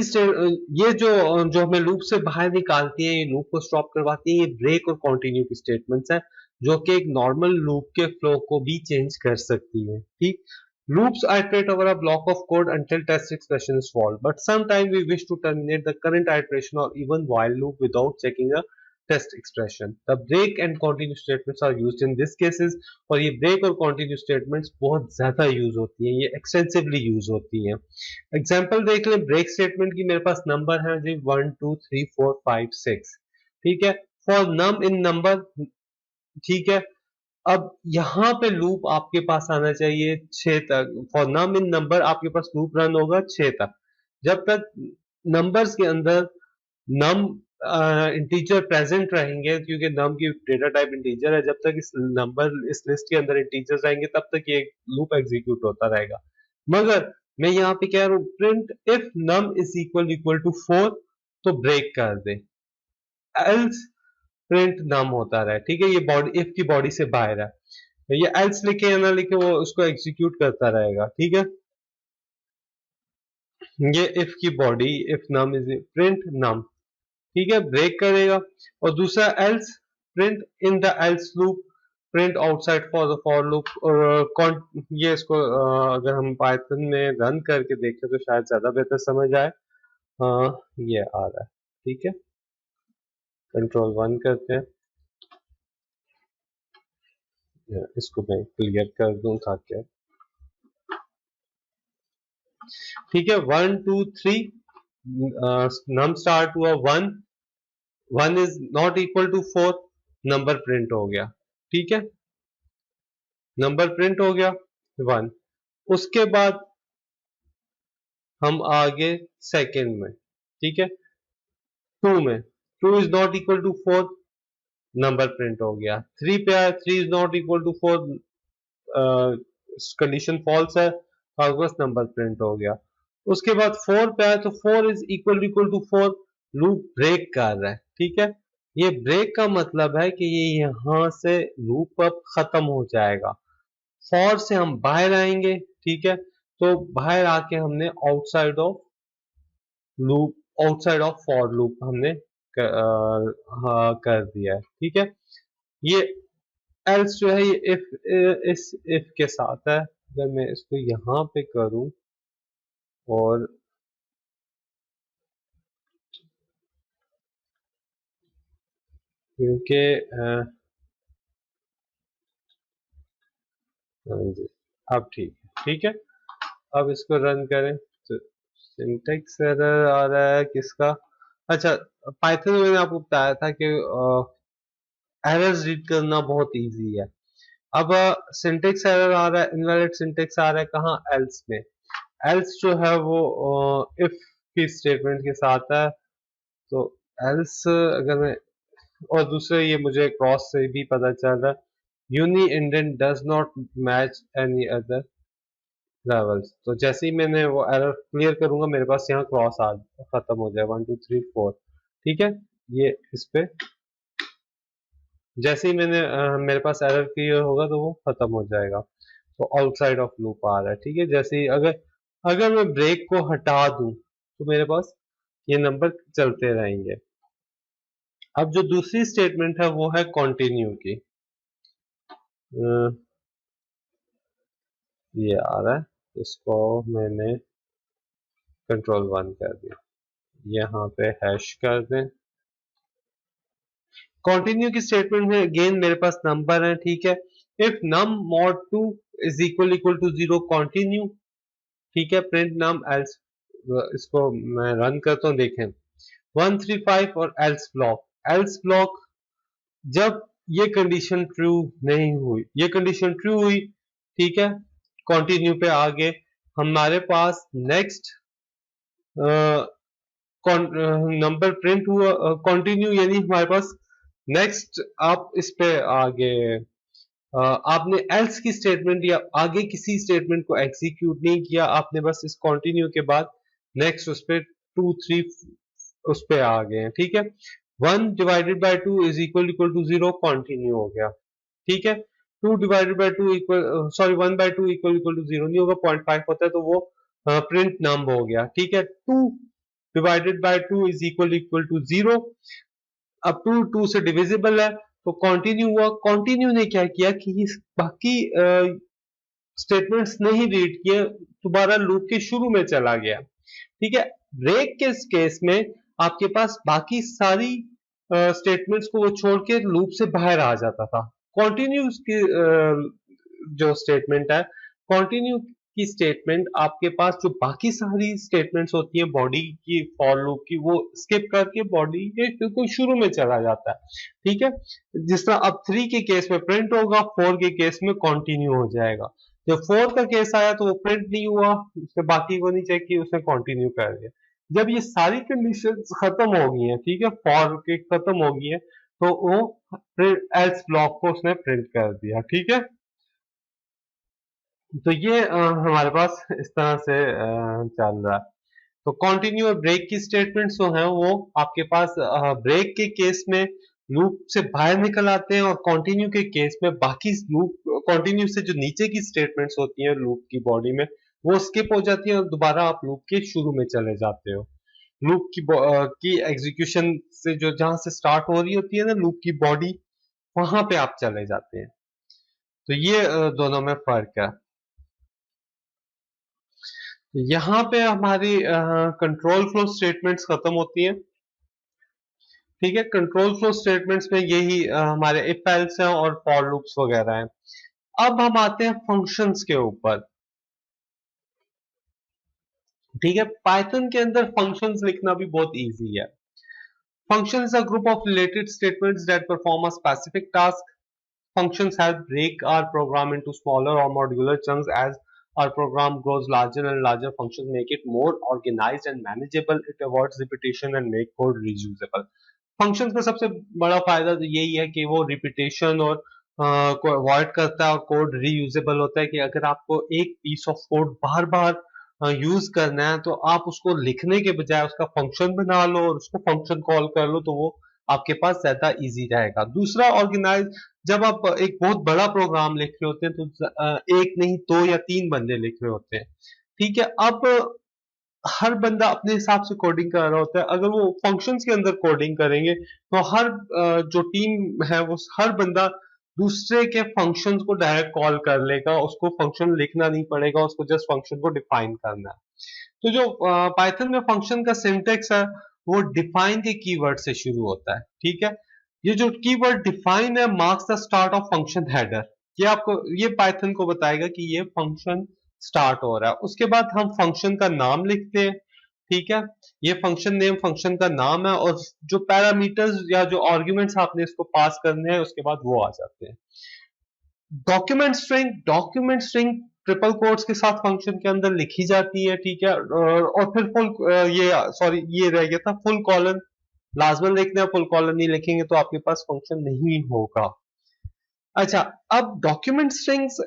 ये जो जो हमें लूप से बाहर निकालती है, ये लूप को स्टॉप करवाती है, ये ब्रेक और कंटिन्यू की स्टेटमेंट्स हैं जो कि एक नॉर्मल लूप के फ्लो को भी चेंज कर सकती है, ठीक। Loops iterate over a block of code until test expression is solved, but sometimes we wish to terminate the current iteration or even while loop without checking a test expression. The break and continue statements are used in these cases, और ये break और continue statements बहुत ज्यादा use होती हैं, ये extensively use होती हैं। एग्जाम्पल देख लें ब्रेक स्टेटमेंट की, मेरे पास नंबर है जी 1 2 3 4 5 6, ठीक है। फॉर नम इन नंबर, ठीक है। अब यहाँ पे लूप आपके पास आना चाहिए 6 तक। फॉर नम इन नंबर आपके पास लूप रन होगा 6 तक, जब तक नंबर्स के अंदर नम इंटीजर प्रेजेंट रहेंगे, क्योंकि नम की डेटा टाइप इंटीजर है, जब तक इस लिस्ट के अंदर इंटीजर्स आएंगे तब तक ये लूप एग्जीक्यूट होता रहेगा। मगर मैं यहाँ पे कह रहा हूँ print if num is equal to 4, तो ब्रेक कर दे, एल्स प्रिंट नम होता रहे, ठीक है। ये बॉडी इफ की बॉडी से बाहर है, ये एल्स लिखे या ना लिखे वो उसको एग्जीक्यूट करता रहेगा, ठीक है। ये इफ की body if num is print num, ठीक है, ब्रेक करेगा। और दूसरा else print in the else loop print outside for the for loop. और ये इसको अगर हम पाइथन में रन करके देखें तो शायद ज्यादा बेहतर समझ आए। ये आ रहा है, ठीक है, कंट्रोल 1 करते हैं, इसको मैं क्लियर कर दूं ताकि, ठीक है। 1 2 3 नम स्टार्ट हुआ 1, 1 is not equal to 4, number print हो गया, ठीक है, नंबर प्रिंट हो गया 1। उसके बाद हम आगे सेकेंड में, ठीक है, 2 में 2 is not equal to 4, number print हो गया। 3 पे आया, 3 is not equal to 4, condition false है, और बस नंबर प्रिंट हो गया। उसके बाद 4 पे आया तो 4 is equal to 4, loop break कर रहा है, ठीक है। ये ब्रेक का मतलब है कि ये यहां से लूप अब खत्म हो जाएगा। फॉर से हम बाहर आएंगे, ठीक है, तो बाहर आके हमने आउटसाइड ऑफ फॉर लूप हमने हाँ, कर दिया है, ठीक है। ये एल्स जो है ये इस इफ के साथ है। अगर मैं इसको यहां पे करूं और क्योंकि हाँ जी, अब ठीक है। अब इसको रन करें तो सिंटेक्स एरर आ रहा है किसका, अच्छा, पाइथन में मैंने आपको बताया था कि एरर्स रीड करना बहुत इजी है। अब सिंटेक्स एरर आ रहा है, इनवैलिड सिंटेक्स आ रहा है कहाँ, एल्स में। एल्स जो है वो इफ की स्टेटमेंट के साथ है, तो एल्स अगर मैं, और दूसरे ये मुझे क्रॉस से भी पता चल रहा है, unindent does not match any other, levels. तो जैसे ही मैंने वो एरर क्लियर करूंगा मेरे पास यहाँ क्रॉस आ खत्म हो जाए 1 2 3 4। ठीक है, ये इस पे जैसे ही मेरे पास एरर क्लियर होगा तो वो खत्म हो जाएगा। तो आउटसाइड ऑफ लूप आ रहा है। ठीक है, जैसे ही अगर अगर मैं ब्रेक को हटा दूं तो मेरे पास ये नंबर चलते रहेंगे। अब जो दूसरी स्टेटमेंट है वो है कंटिन्यू की। अ, ये आ रहा है, इसको मैंने कंट्रोल 1 कर दिया, यहाँ पे हैश कर दें। कंटिन्यू की स्टेटमेंट में अगेन मेरे पास नंबर है। ठीक है, if num mod 2 is equal to 0 continue. ठीक है, प्रिंट नम एल्स। इसको मैं रन करता हूँ, देखें 135 और एल्स ब्लॉक जब ये कंडीशन ट्रू नहीं हुई, ये कंडीशन ट्रू हुई, ठीक है, कंटिन्यू पे आगे हमारे पास नेक्स्ट नंबर प्रिंट हुआ कंटिन्यू, यानी हमारे पास नेक्स्ट आप इस पे आगे आपने एल्स की स्टेटमेंट या आगे किसी स्टेटमेंट को एग्जीक्यूट नहीं किया, आपने बस इस कंटिन्यू के बाद नेक्स्ट उस पे 2 3 उस पे आ गए हैं। ठीक है, 1 divided by 2 is equal to 0 continue हो गया। ठीक है, 2 divided by 2 equal sorry 1 by 2 equal to 0 नहीं होगा, 0.5 होता है तो वो प्रिंट नम हो गया। ठीक है, 2 divided by 2 is equal to 0। अब 2 2 से डिविजिबल है तो कंटिन्यू हुआ। कंटिन्यू ने क्या किया कि बाकी स्टेटमेंट्स नहीं रीड किए, दोबारा लूप के शुरू में चला गया। ठीक है, ब्रेक के केस में आपके पास बाकी सारी स्टेटमेंट्स को वो छोड़ के लूप से बाहर आ जाता था। कंटिन्यू की जो स्टेटमेंट है, कंटिन्यू की स्टेटमेंट आपके पास जो बाकी सारी स्टेटमेंट्स होती हैं बॉडी की फॉर लूप की, वो स्किप करके बॉडी के बिल्कुल शुरू में चला जाता है। ठीक है, जिस तरह अब 3 के केस में प्रिंट होगा, 4 के केस में कंटिन्यू हो जाएगा। जब 4 का केस आया तो वो प्रिंट नहीं हुआ, उसने बाकी को नहीं चेक किया, उसने कंटिन्यू कर दिया। जब ये सारी कंडीशंस खत्म हो गई हैं, ठीक है, फॉर के खत्म हो गई है, तो वो एल्स ब्लॉक को उसने प्रिंट कर दिया। ठीक है, तो ये हमारे पास इस तरह से चल रहा है। तो कंटिन्यू और ब्रेक की स्टेटमेंट्स जो हैं वो आपके पास ब्रेक के केस में लूप से बाहर निकल आते हैं, और कंटिन्यू के केस में बाकी लूप कंटिन्यू से जो नीचे की स्टेटमेंट्स होती हैं लूप की बॉडी में, वो स्किप हो जाती है और दोबारा आप लूप के शुरू में चले जाते हो। लूप की एग्जीक्यूशन से जो जहां से स्टार्ट हो रही होती है ना लूप की बॉडी, वहां पे आप चले जाते हैं। तो ये दोनों में फर्क है। यहाँ पे हमारी कंट्रोल फ्लो स्टेटमेंट्स खत्म होती हैं। ठीक है, कंट्रोल फ्लो स्टेटमेंट्स में यही हमारे इफ एल्स हैं और फॉर लूप्स वगैरह हैं। अब हम आते हैं फंक्शंस के ऊपर। ठीक है, पाइथन के अंदर फंक्शंस लिखना भी बहुत इजी है। Function is a group of related statements that perform a specific task. Functions help break our program into smaller or modular chunks. As our program grows larger and larger, functions make it more organized and manageable. It avoids repetition and make code reusable. Functions का सबसे बड़ा फायदा तो यही है कि वो repetition और को अवॉइड करता है और कोड रीयूजेबल होता है, कि अगर आपको एक पीस ऑफ कोड बार बार यूज करना है तो आप उसको लिखने के बजाय उसका फंक्शन बना लो और उसको फंक्शन कॉल कर लो, तो वो आपके पास ज्यादा इजी रहेगा। दूसरा, ऑर्गेनाइज, जब आप एक बहुत बड़ा प्रोग्राम लिख रहे होते हैं तो एक नहीं 2 या 3 बंदे लिख रहे होते हैं। ठीक है, अब हर बंदा अपने हिसाब से कोडिंग कर रहा होता है। अगर वो फंक्शंस के अंदर कोडिंग करेंगे तो हर जो टीम है वो हर बंदा दूसरे के फंक्शंस को डायरेक्ट कॉल कर लेगा, उसको फंक्शन लिखना नहीं पड़ेगा, उसको जस्ट फंक्शन को डिफाइन करना है। तो जो पाइथन में फंक्शन का सिंटेक्स है वो डिफाइन के कीवर्ड से शुरू होता है। ठीक है, ये जो कीवर्ड डिफाइन है marks the start of function header, ये आपको ये पाइथन को बताएगा कि ये फंक्शन स्टार्ट हो रहा है। उसके बाद हम फंक्शन का नाम लिखते हैं। ठीक है, ये फंक्शन नेम फंक्शन का नाम है, और जो पैरामीटर्स या जो आर्ग्यूमेंट्स आपने इसको पास करने हैं उसके बाद वो आ जाते हैं। डॉक्यूमेंट स्ट्रिंग ट्रिपल कोट्स के साथ फंक्शन के अंदर लिखी जाती है। ठीक है, और फिर फुल ये सॉरी ये रह गया था फुल कॉलन, लाजमन लिखना है, फुल कॉलन नहीं लिखेंगे तो आपके पास फंक्शन नहीं होगा। अच्छा, अब डॉक्यूमेंट स्ट्रिंग्स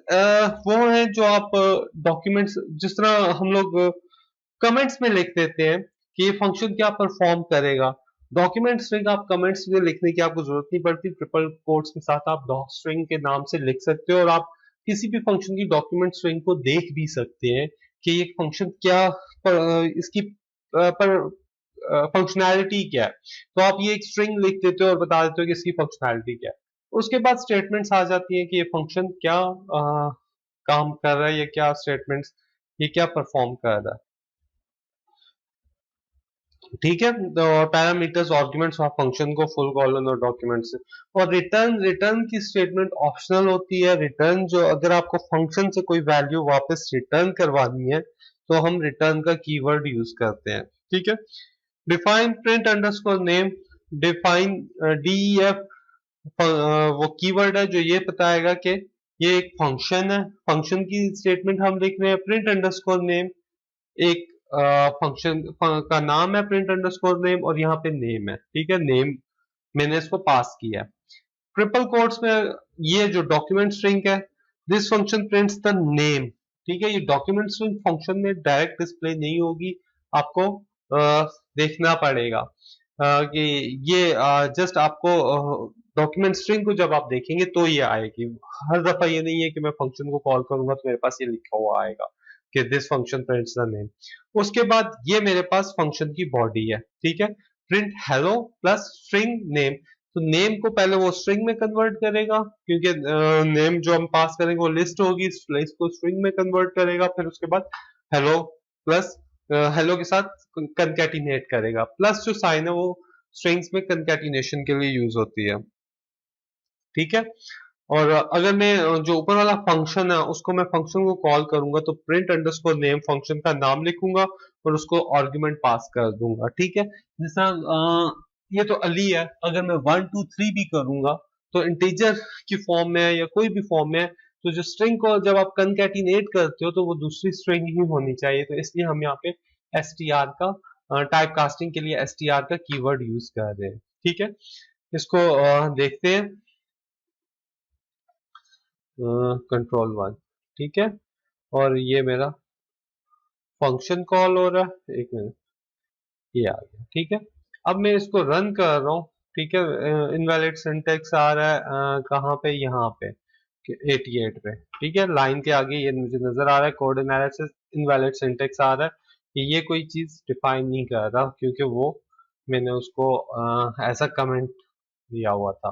वो है जो आप डॉक्यूमेंट्स जिस तरह हम लोग कमेंट्स में लिख देते हैं कि ये फंक्शन क्या परफॉर्म करेगा। डॉक्यूमेंट स्ट्रिंग आप कमेंट्स में लिखने की आपको जरूरत नहीं पड़ती, ट्रिपल कोट्स के साथ आप डॉक स्ट्रिंग के नाम से लिख सकते हो और आप किसी भी फंक्शन की डॉक्यूमेंट स्ट्रिंग को देख भी सकते हैं कि ये फंक्शन क्या इसकी पर फंक्शनैलिटी क्या है। तो आप ये एक स्ट्रिंग लिख देते हो और बता देते हो कि इसकी फंक्शनैलिटी क्या है। उसके बाद स्टेटमेंट्स आ जाती है कि ये फंक्शन क्या काम कर रहा है, ये क्या स्टेटमेंट्स ये क्या परफॉर्म कर रहा है। ठीक है, तो पैरामीटर्स आर्गुमेंट्स ऑफ फंक्शन को फुल कॉलन और डॉक्यूमेंट से। और रिटर्न रिटर्न की स्टेटमेंट ऑप्शनल होती है। रिटर्न जो अगर आपको फंक्शन से कोई वैल्यू वापस रिटर्न करवानी है तो हम रिटर्न का कीवर्ड यूज करते हैं। ठीक है, define print underscore name, define DEF वो कीवर्ड है जो ये बताएगा कि ये एक फंक्शन है, फंक्शन की स्टेटमेंट हम लिख रहे हैं। प्रिंट अंडरस्कोर नेम एक फंक्शन का नाम है, प्रिंट अंडरस्कोर नेम, और यहाँ पे नेम है। ठीक है, नेम मैंने इसको पास किया है। ट्रिपल कोट्स में ये जो डॉक्यूमेंट स्ट्रिंग है, this function prints the name. ठीक है, ये डॉक्यूमेंट स्ट्रिंग फंक्शन में डायरेक्ट डिस्प्ले नहीं होगी, आपको देखना पड़ेगा कि ये जस्ट आपको डॉक्यूमेंट स्ट्रिंग को जब आप देखेंगे तो ये आएगी। हर दफा ये नहीं है कि मैं फंक्शन को कॉल करूंगा तो मेरे पास ये लिखा हुआ आएगा कि this function prints the name. उसके बाद ये मेरे पास फंक्शन की बॉडी है। ठीक है, print hello plus string name. तो नेम को पहले वो स्ट्रिंग में कन्वर्ट करेगा क्योंकि नेम जो हम पास करेंगे वो लिस्ट होगी, लिस्ट को स्ट्रिंग में कन्वर्ट करेगा। फिर उसके बाद हेलो प्लस हेलो के साथ कंकैटिनेट करेगा। प्लस जो साइन है वो स्ट्रिंग्स में कंकैटिनेशन के लिए यूज होती है। ठीक है, और अगर मैं जो ऊपर वाला फंक्शन है उसको मैं फंक्शन को कॉल करूंगा तो प्रिंट अंडरस्कोर नेम फंक्शन का नाम लिखूंगा और उसको आर्गुमेंट पास कर दूंगा। ठीक है, जैसा ये तो अली है, अगर मैं 1 2 3 भी करूंगा तो इंटीजर की फॉर्म में या कोई भी फॉर्म में, तो जो स्ट्रिंग को जब आप कंकैटिनेट करते हो तो वो दूसरी स्ट्रिंग ही होनी चाहिए। तो इसलिए हम यहाँ पे एसटीआर का टाइप कास्टिंग के लिए एसटीआर का कीवर्ड यूज कर रहे हैं। ठीक है, इसको देखते हैं कंट्रोल 1। ठीक है, और ये मेरा फंक्शन कॉल हो रहा है। एक मिनट, ये आ गया। ठीक है, अब मैं इसको रन कर रहा हूँ। ठीक है, इनवैलिड सिंटेक्स आ रहा है कहाँ पे, यहाँ पे 88 पे। ठीक है, लाइन के आगे ये मुझे नजर आ रहा है कोड एनालिसिस इनवैलिड सिंटेक्स आ रहा है कि ये कोई चीज डिफाइन नहीं कर रहा क्योंकि वो मैंने उसको ऐसा कमेंट दिया हुआ था।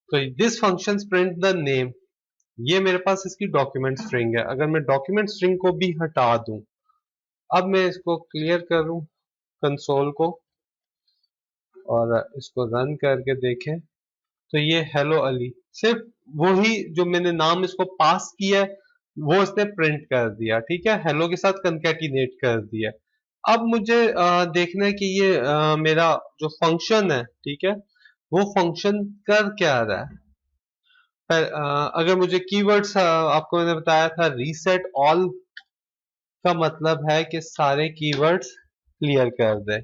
तो this function print the name, ये मेरे पास इसकी डॉक्यूमेंट स्ट्रिंग है। अगर मैं डॉक्यूमेंट स्ट्रिंग को भी हटा दूं, अब मैं इसको क्लियर करूं कंसोल को और इसको रन करके देखें तो ये हेलो अली, सिर्फ वही जो मैंने नाम इसको पास किया है वो इसने प्रिंट कर दिया। ठीक है, हेलो के साथ कंकैटिनेट कर दिया। अब मुझे देखना है कि ये मेरा जो फंक्शन है, ठीक है, वो फंक्शन कर क्या रहा है। अगर मुझे कीवर्ड्स आपको मैंने बताया था रीसेट ऑल का मतलब है कि सारे कीवर्ड्स क्लियर कर दे,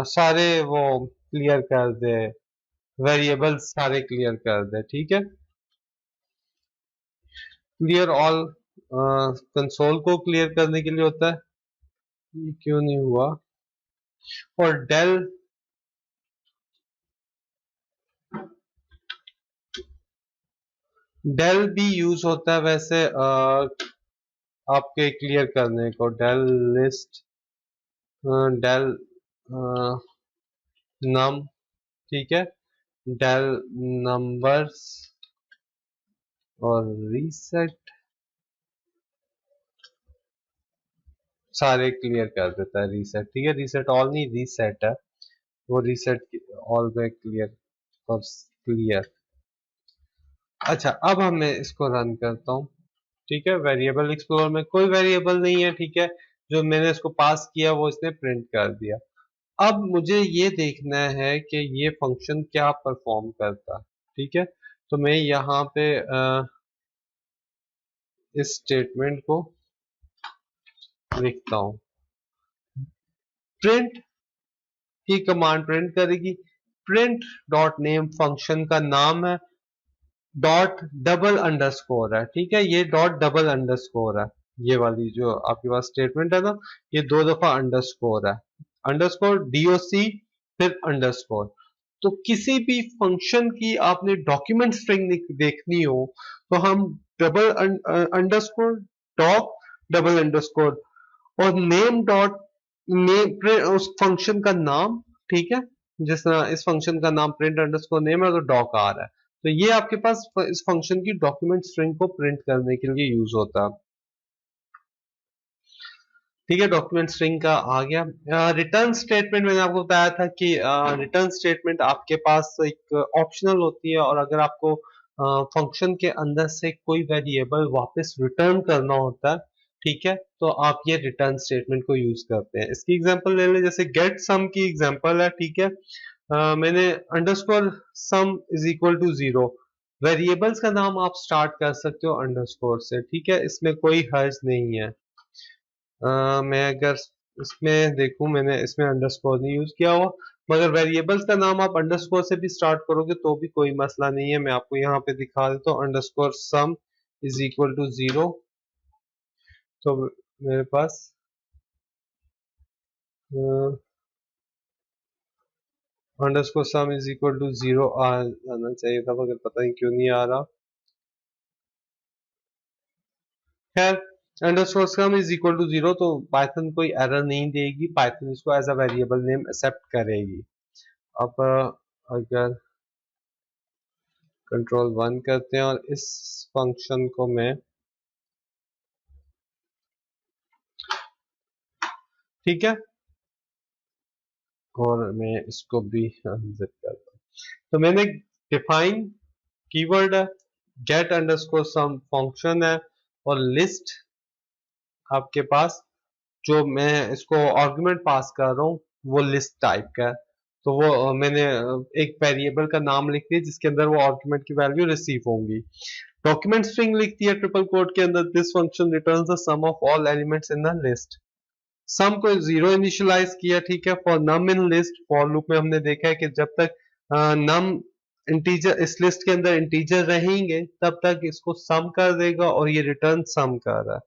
सारे वो क्लियर कर दे, वेरिएबल्स सारे क्लियर कर दे। ठीक है, क्लियर ऑल कंसोल को क्लियर करने के लिए होता है। ये क्यों नहीं हुआ। और डेल भी यूज होता है वैसे आपके क्लियर करने को। डेल लिस्ट, डेल नम, ठीक है, डेल नंबर्स और रीसेट सारे क्लियर कर देता है। रीसेट, ठीक है, रीसेट ऑल नहीं रीसेट है, वो रीसेट ऑल में क्लियर और क्लियर। अच्छा, अब हम मैं इसको रन करता हूँ। ठीक है, वेरिएबल एक्सप्लोर में कोई वेरिएबल नहीं है। ठीक है, जो मैंने इसको पास किया वो इसने प्रिंट कर दिया। अब मुझे ये देखना है कि ये फंक्शन क्या परफॉर्म करता है। ठीक है, तो मैं यहाँ पे इस स्टेटमेंट को लिखता हूँ। प्रिंट की कमांड प्रिंट करेगी, प्रिंट डॉट नेम फंक्शन का नाम है डॉट डबल अंडरस्कोर है, ठीक है, ये डॉट डबल अंडरस्कोर है, ये वाली जो आपके पास स्टेटमेंट है ना, ये 2 दफा अंडरस्कोर है, अंडरस्कोर डीओसी फिर अंडरस्कोर। तो किसी भी फंक्शन की आपने डॉक्यूमेंट स्ट्रिंग देखनी हो तो हम double underscore dot double underscore और नेम डॉट नेम उस फंक्शन का नाम, ठीक है, जिस तरह इस फंक्शन का नाम प्रिंट अंडरस्कोर नेम है तो डॉक आ रहा है, तो ये आपके पास इस फंक्शन की डॉक्यूमेंट स्ट्रिंग को प्रिंट करने के लिए यूज होता है, ठीक है। डॉक्यूमेंट स्ट्रिंग का आ गया। रिटर्न स्टेटमेंट मैंने आपको बताया था कि रिटर्न स्टेटमेंट आपके पास एक ऑप्शनल होती है, और अगर आपको फंक्शन के अंदर से कोई वेरिएबल वापस रिटर्न करना होता है, ठीक है, तो आप ये रिटर्न स्टेटमेंट को यूज करते हैं। इसकी एग्जांपल ले लें, जैसे गेट सम की एग्जांपल है, ठीक है, मैंने underscore sum is equal to 0, variables का नाम आप स्टार्ट कर सकते हो अंडरस्कोर से, ठीक है, इसमें कोई हर्ज नहीं है। मैं अगर इसमें देखूं, मैंने इसमें अंडरस्कोर नहीं यूज किया हुआ, मगर वेरिएबल्स का नाम आप अंडरस्कोर से भी स्टार्ट करोगे तो भी कोई मसला नहीं है। मैं आपको यहाँ पे दिखा देता हूँ, underscore sum is equal to 0, तो मेरे पास underscore sum is equal to 0 आना चाहिए था, मगर पता नहीं क्यों नहीं आ रहा। खैर, underscore sum is equal to 0, तो पाइथन कोई एरर नहीं देगी, पाइथन इसको as a variable name accept करेगी। अब अगर कंट्रोल 1 करते हैं और इस फंक्शन को मैं, ठीक है, और मैं इसको भी अनजिप करता हूं, तो मैंने डिफाइन कीवर्ड है, गेट अंडरस्कोर सम फंक्शन है, और लिस्ट आपके पास जो मैं इसको आर्गुमेंट पास कर रहा हूँ वो लिस्ट टाइप का है, तो वो मैंने एक वेरिएबल का नाम लिख दिया जिसके अंदर वो आर्गुमेंट की वैल्यू रिसीव होंगी। डॉक्यूमेंट स्ट्रिंग लिखती है ट्रिपल कोट के अंदर, this function returns the sum of all elements in the list, sum को 0 इनिशियलाइज किया, ठीक है, for num in list, for loop में हमने देखा है कि जब तक नम इंटीजर इस लिस्ट के अंदर इंटीजर रहेंगे तब तक इसको सम कर देगा, और ये रिटर्न सम कर रहा है।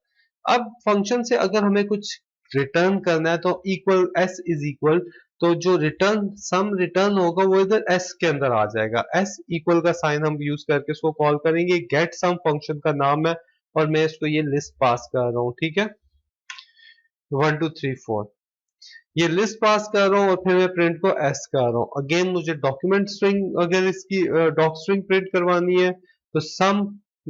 अब फंक्शन से अगर हमें कुछ रिटर्न करना है तो इक्वल एस इज इक्वल, तो जो रिटर्न सम रिटर्न होगा वो इधर एस के अंदर आ जाएगा, एस इक्वल का साइन हम यूज करके इसको कॉल करेंगे, गेट सम फंक्शन का नाम है, और मैं इसको ये लिस्ट पास कर रहा हूँ, ठीक है, 1 2 3 4, ये लिस्ट पास कर रहा हूँ और फिर मैं प्रिंट को एस कर रहा हूँ। अगेन मुझे डॉक्यूमेंट स्ट्रिंग अगर इसकी डॉक स्ट्रिंग प्रिंट करवानी है तो सम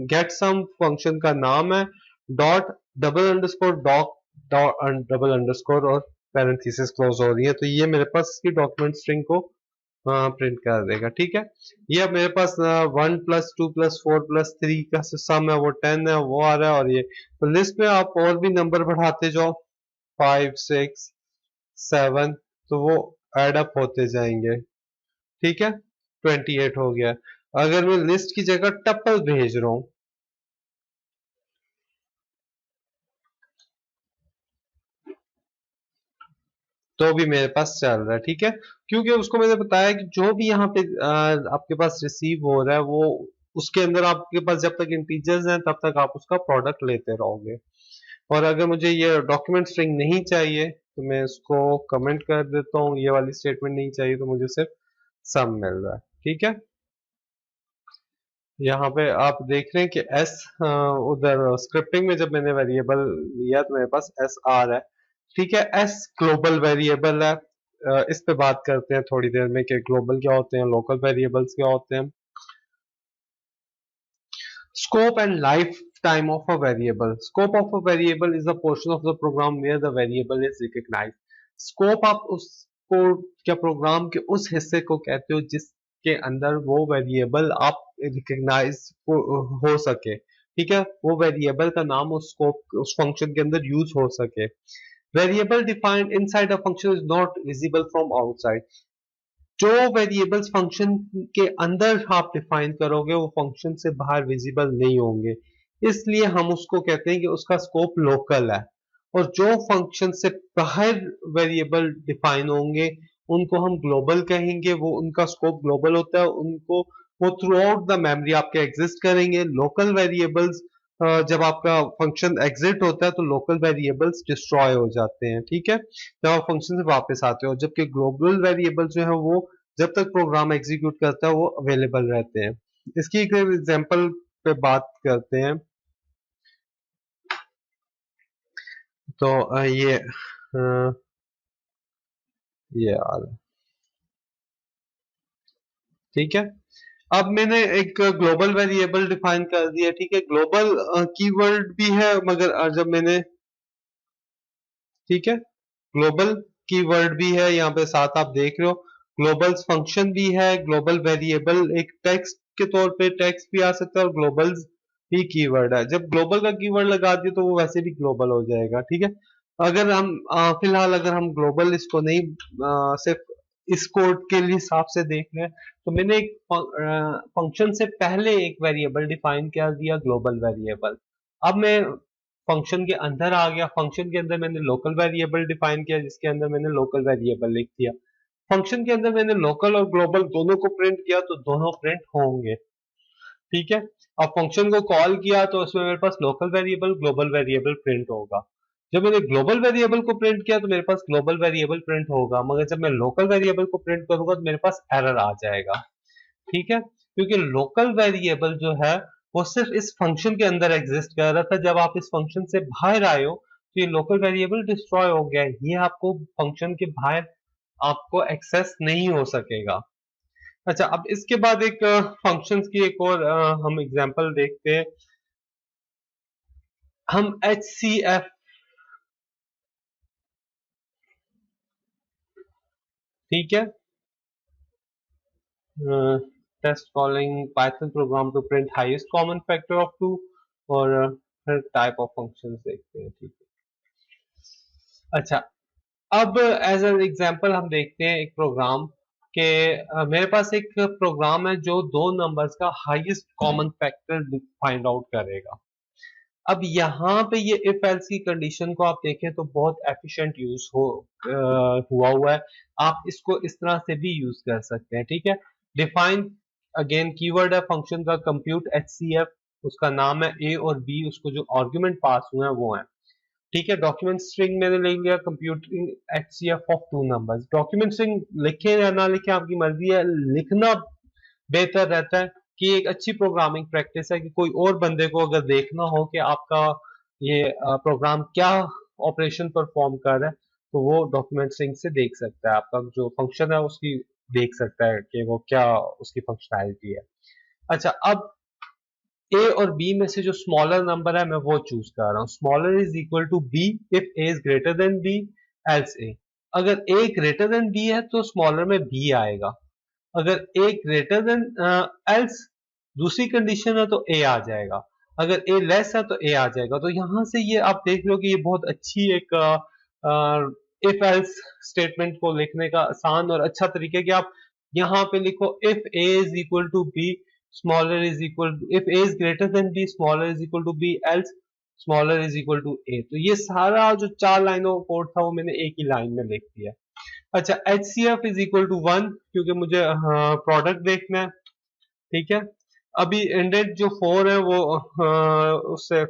गेट सम फंक्शन का नाम है, dot double underscore doc double underscore और पैरेंथेसिस क्लोज हो रही है, तो ये मेरे पास इसकी डॉक्यूमेंट स्ट्रिंग को प्रिंट कर देगा, ठीक है। ये अब मेरे पास 1 प्लस 2 प्लस 4 प्लस 3 का सम है वो 10 है, वो आ रहा है, और ये तो लिस्ट में आप और भी नंबर बढ़ाते जाओ, 5 6 7, तो वो एड अप होते जाएंगे, ठीक है, 28 हो गया। अगर मैं लिस्ट की जगह टपल भेज रहा हूं तो भी मेरे पास चल रहा है, ठीक है, क्योंकि उसको मैंने बताया कि जो भी यहाँ पे आपके पास रिसीव हो रहा है वो उसके अंदर आपके पास जब तक इंटीजर्स हैं तब तक आप उसका प्रोडक्ट लेते रहोगे, और अगर मुझे ये डॉक्यूमेंट स्ट्रिंग नहीं चाहिए तो मैं इसको कमेंट कर देता हूँ, ये वाली स्टेटमेंट नहीं चाहिए तो मुझे सिर्फ सम मिल रहा है, ठीक है। यहाँ पे आप देख रहे हैं कि एस उधर स्क्रिप्टिंग में जब मैंने वेरिएबल लिया तो मेरे पास एस आ रहा है, ठीक है, एस ग्लोबल वेरिएबल है। इस पे बात करते हैं थोड़ी देर में कि ग्लोबल क्या होते हैं, लोकल वेरिएबल्स क्या होते हैं। Scope and lifetime of a variable. Scope of a variable is a portion of the program where the variable is recognized. Scope आप उसको क्या प्रोग्राम के उस हिस्से को कहते हो जिसके अंदर वो वेरिएबल आप रिकग्नाइज हो सके, ठीक है, वो वेरिएबल का नाम उस स्कोप उस फंक्शन के अंदर यूज हो सके। Variable defined inside a function is not visible from outside, जो वेरिएबल्स फंक्शन के अंदर आप डिफाइन करोगे वो फंक्शन से बाहर विजिबल नहीं होंगे, इसलिए हम उसको कहते हैं कि उसका स्कोप लोकल है, और जो फंक्शन से बाहर वेरिएबल डिफाइन होंगे उनको हम ग्लोबल कहेंगे, वो उनका स्कोप ग्लोबल होता है, उनको वो थ्रू आउट द मेमोरी आपके एग्जिस्ट करेंगे। लोकल वेरिएबल्स जब आपका फंक्शन एग्जिट होता है तो लोकल वेरिएबल्स डिस्ट्रॉय हो जाते हैं, ठीक है, जब आप फंक्शन से वापस आते हो, जबकि ग्लोबल वेरिएबल जो है वो जब तक प्रोग्राम एग्जीक्यूट करता है वो अवेलेबल रहते हैं। इसकी एक एग्जांपल पे बात करते हैं। तो ये यार ठीक है। अब मैंने एक ग्लोबल वेरिएबल डिफाइन कर दिया, ठीक है, ग्लोबल कीवर्ड भी है मगर जब मैंने, ठीक है, ग्लोबल कीवर्ड भी है यहाँ पे साथ आप देख रहे हो, ग्लोबल फंक्शन भी है, ग्लोबल वेरिएबल एक टेक्स्ट के तौर पे टेक्स्ट भी आ सकता है और ग्लोबल ही कीवर्ड है। जब ग्लोबल का कीवर्ड लगा दिए तो वो वैसे भी ग्लोबल हो जाएगा, ठीक है। अगर हम फिलहाल अगर हम ग्लोबल इसको नहीं सिर्फ इस कोड के लिए हिसाब से देख रहे हैं, तो मैंने एक फंक्शन से पहले एक वेरिएबल डिफाइन कर दिया ग्लोबल वेरिएबल। अब मैं फंक्शन के अंदर आ गया, फंक्शन के अंदर मैंने लोकल वेरिएबल डिफाइन किया जिसके अंदर मैंने लोकल वेरिएबल लिख दिया। फंक्शन के अंदर मैंने लोकल और ग्लोबल दोनों को प्रिंट किया तो दोनों प्रिंट होंगे, ठीक है। अब फंक्शन को कॉल किया तो उसमें मेरे पास local variable global variable print होगा। जब मैंने ग्लोबल वेरिएबल को प्रिंट किया तो मेरे पास ग्लोबल वेरिएबल प्रिंट होगा, मगर जब मैं लोकल वेरिएबल को प्रिंट करूंगा तो मेरे पास एरर आ जाएगा, ठीक है, क्योंकि लोकल वेरिएबल जो है वो सिर्फ इस फंक्शन के अंदर एग्जिस्ट कर रहा था। जब आप इस फंक्शन से बाहर आए हो तो ये लोकल वेरिएबल डिस्ट्रॉय हो गया है, ये आपको फंक्शन के बाहर आपको एक्सेस नहीं हो सकेगा। अच्छा, अब इसके बाद एक फंक्शंस की एक और हम एग्जांपल देखते हैं। हम HCF, ठीक है, test calling Python program to print highest common factor of 2 और फिर टाइप ऑफ फंक्शंस देखते हैं, ठीक है। अच्छा, अब एज एन एग्जांपल हम देखते हैं एक प्रोग्राम के मेरे पास एक प्रोग्राम है जो दो नंबर्स का highest common factor find out करेगा। अब यहाँ पे ये इफ एल्स की कंडीशन को आप देखें तो बहुत एफिशिएंट यूज हुआ है। आप इसको इस तरह से भी यूज कर सकते हैं, ठीक है। डिफाइन अगेन कीवर्ड है फंक्शन का कंप्यूट HCF, उसका नाम है A और B, उसको जो आर्गुमेंट पास हुए हैं वो है, ठीक है। डॉक्यूमेंट स्ट्रिंग मैंने ले लिया computing HCF of 2 numbers. Document string लिखे या ना लिखे आपकी मर्जी है, लिखना बेहतर रहता है कि एक अच्छी प्रोग्रामिंग प्रैक्टिस है कि कोई और बंदे को अगर देखना हो कि आपका ये प्रोग्राम क्या ऑपरेशन परफॉर्म कर रहा है तो वो डॉक्यूमेंट स्ट्रिंग से देख सकता है, आपका जो फंक्शन है उसकी देख सकता है कि वो क्या उसकी फंक्शनैलिटी है। अच्छा, अब ए और बी में से जो स्मॉलर नंबर है मैं वो चूज कर रहा हूँ। Smaller is equal to B if A is greater than B else A. अगर ए ग्रेटर देन बी है तो स्मॉलर में बी आएगा, अगर ए ग्रेटर देन एल्स दूसरी कंडीशन है तो ए आ जाएगा, अगर ए लेस है तो ए आ जाएगा। तो यहां से ये आप देख लो कि ये बहुत अच्छी एक इफ एल्स स्टेटमेंट को लिखने का आसान और अच्छा तरीका है कि आप यहाँ पे लिखो if A is equal to B smaller is equal to, if A is greater than B smaller is equal to B else smaller is equal to A. तो ये सारा जो 4 लाइनों का कोड था वो मैंने एक ही लाइन में लिख दिया। अच्छा, HCF इज इक्वल टू 1 क्योंकि मुझे प्रोडक्ट देखना है, ठीक है। अभी इंडेंट जो 4 है वो उससे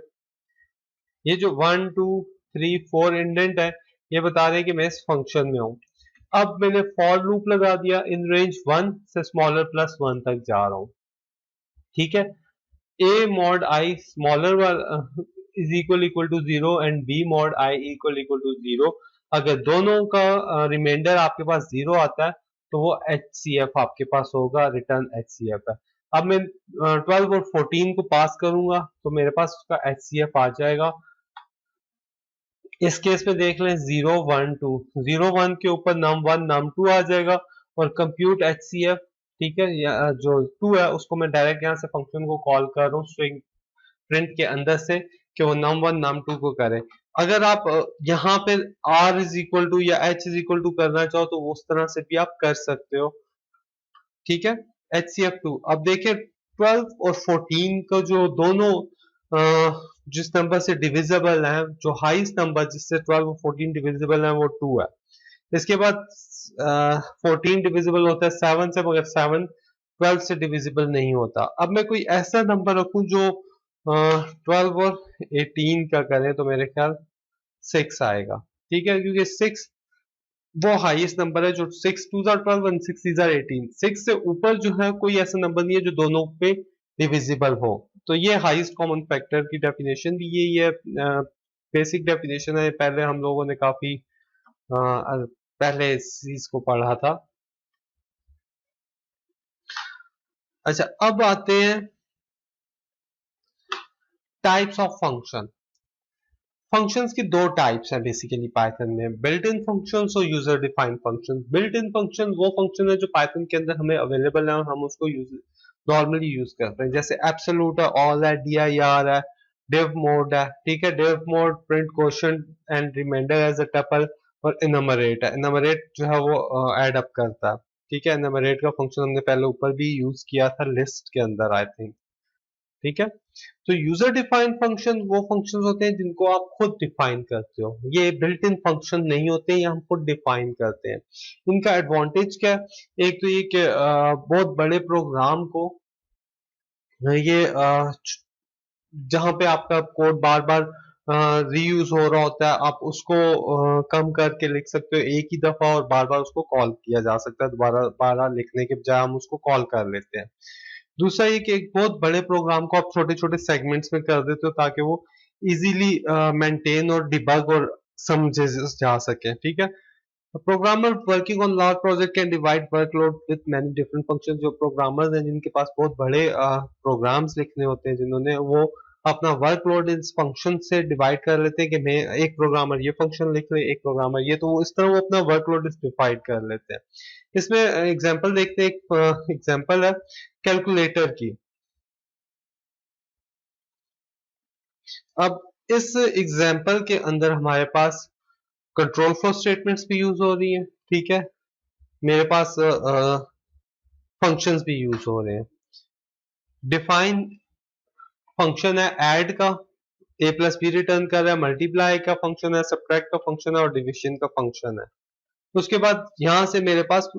ये जो 1 2 3 4 इंडेंट है ये बता रहे हैं कि मैं इस फंक्शन में हूँ। अब मैंने फॉर लूप लगा दिया, इन रेंज 1 से स्मॉलर प्लस 1 तक जा रहा हूँ, ठीक है। A mod I smaller is equal to 0 and B mod I equal to 0। अगर दोनों का रिमाइंडर आपके पास 0 आता है तो वो HCF आपके पास होगा, रिटर्न HCF है। अब मैं 12 और 14 को पास करूंगा तो मेरे पास उसका HCF आ जाएगा। इस केस में देख लें 0 1 2, 0 1 के ऊपर num1 num2 आ जाएगा और कंप्यूट HCF, ठीक है, जो 2 है उसको मैं डायरेक्ट यहाँ से फंक्शन को कॉल कर रहा हूँ स्ट्रिंग प्रिंट के अंदर से कि वो num1 num2 को करे। अगर आप यहाँ पे r इज इक्वल टू या h इज इक्वल टू करना चाहो तो उस तरह से भी आप कर सकते हो, ठीक है। HCF2 अब देखिए 12 और 14 का जो दोनों जिस नंबर से डिविजिबल है, जो हाईएस्ट नंबर जिससे 12 और 14 डिविजिबल है वो 2 है। इसके बाद 14 डिविजिबल होता है 7 से, मगर 7 12 से डिविजिबल नहीं होता। अब मैं कोई ऐसा नंबर रखूं जो 12 और 18 का करें तो मेरे ख्याल 6 आएगा, ठीक है, क्योंकि 6 वो हाईएस्ट नंबर है, जो 6 2 आर 12 एंड 6 3 आर 18, 6 से ऊपर जो है कोई ऐसा नंबर नहीं है जो दोनों पे डिविजिबल हो। तो ये हाईएस्ट कॉमन फैक्टर की डेफिनेशन भी यही है, बेसिक डेफिनेशन है, पहले हम लोगों ने काफी पहले इस चीज को पढ़ा था। अच्छा, अब आते हैं टाइप्स ऑफ फंक्शन। फंक्शंस की दो टाइप्स हैं बेसिकली पाइथन में, बिल्ट इन फंक्शंस और user defined functions. Built in function वो फंक्शन है जो पाइथन के अंदर हमें अवेलेबल है और हम उसको नॉर्मली यूज करते हैं, जैसे एब्सोल्यूट है, ऑल है, dir है, div मोड है, ठीक है, div mod, print quotient and remainder as a tuple, और इनमरेट है, इनमरेट जो है वो एड अप करता है, ठीक है। इनमरेट का फंक्शन हमने पहले ऊपर भी यूज किया था लिस्ट के अंदर आई थिंक, ठीक है। तो यूजर डिफाइंड फंक्शन वो फंक्शंस होते हैं जिनको आप खुद डिफाइन करते हो, ये बिल्ट इन फंक्शन नहीं होते, ये हम खुद डिफाइन करते हैं। इनका एडवांटेज क्या है? एक तो ये कि बहुत बड़े प्रोग्राम को ये जहां पे आपका कोड बार बार रीयूज हो रहा होता है, आप उसको कम करके लिख सकते हो एक ही दफा और बार बार उसको कॉल किया जा सकता है, दोबारा बार लिखने के बजाय हम उसको कॉल कर लेते हैं। दूसरा ये कि एक बहुत बड़े प्रोग्राम को आप छोटे छोटे सेगमेंट्स में कर देते हो ताकि वो इजीली मेंटेन और डिबग और समझे जा सके, ठीक है। A programmer working on large project can divide workload with many different functions। जो प्रोग्रामर्स हैं जिनके पास बहुत बड़े प्रोग्राम्स लिखने होते हैं, जिन्होंने वो अपना वर्कलोड इस फंक्शन से डिवाइड कर लेते हैं कि मैं एक प्रोग्रामर ये फंक्शन लिख रहे, एक प्रोग्रामर ये, तो इस तरह वो अपना वर्कलोड डिवाइड कर लेते हैं। इसमें एग्जांपल देखते हैं, एक एग्जांपल है कैलकुलेटर की। अब इस एग्जांपल के अंदर हमारे पास कंट्रोल फ्लो स्टेटमेंट्स भी यूज हो रही है, ठीक है, मेरे पास फंक्शंस भी यूज हो रहे हैं। डिफाइन फंक्शन है ऐड का, ए प्लस बी रिटर्न कर रहा है, मल्टीप्लाई का फंक्शन है, सब्ट्रैक्ट का फंक्शन है और डिविजन का फंक्शन है। उसके बाद यहां से मेरे पास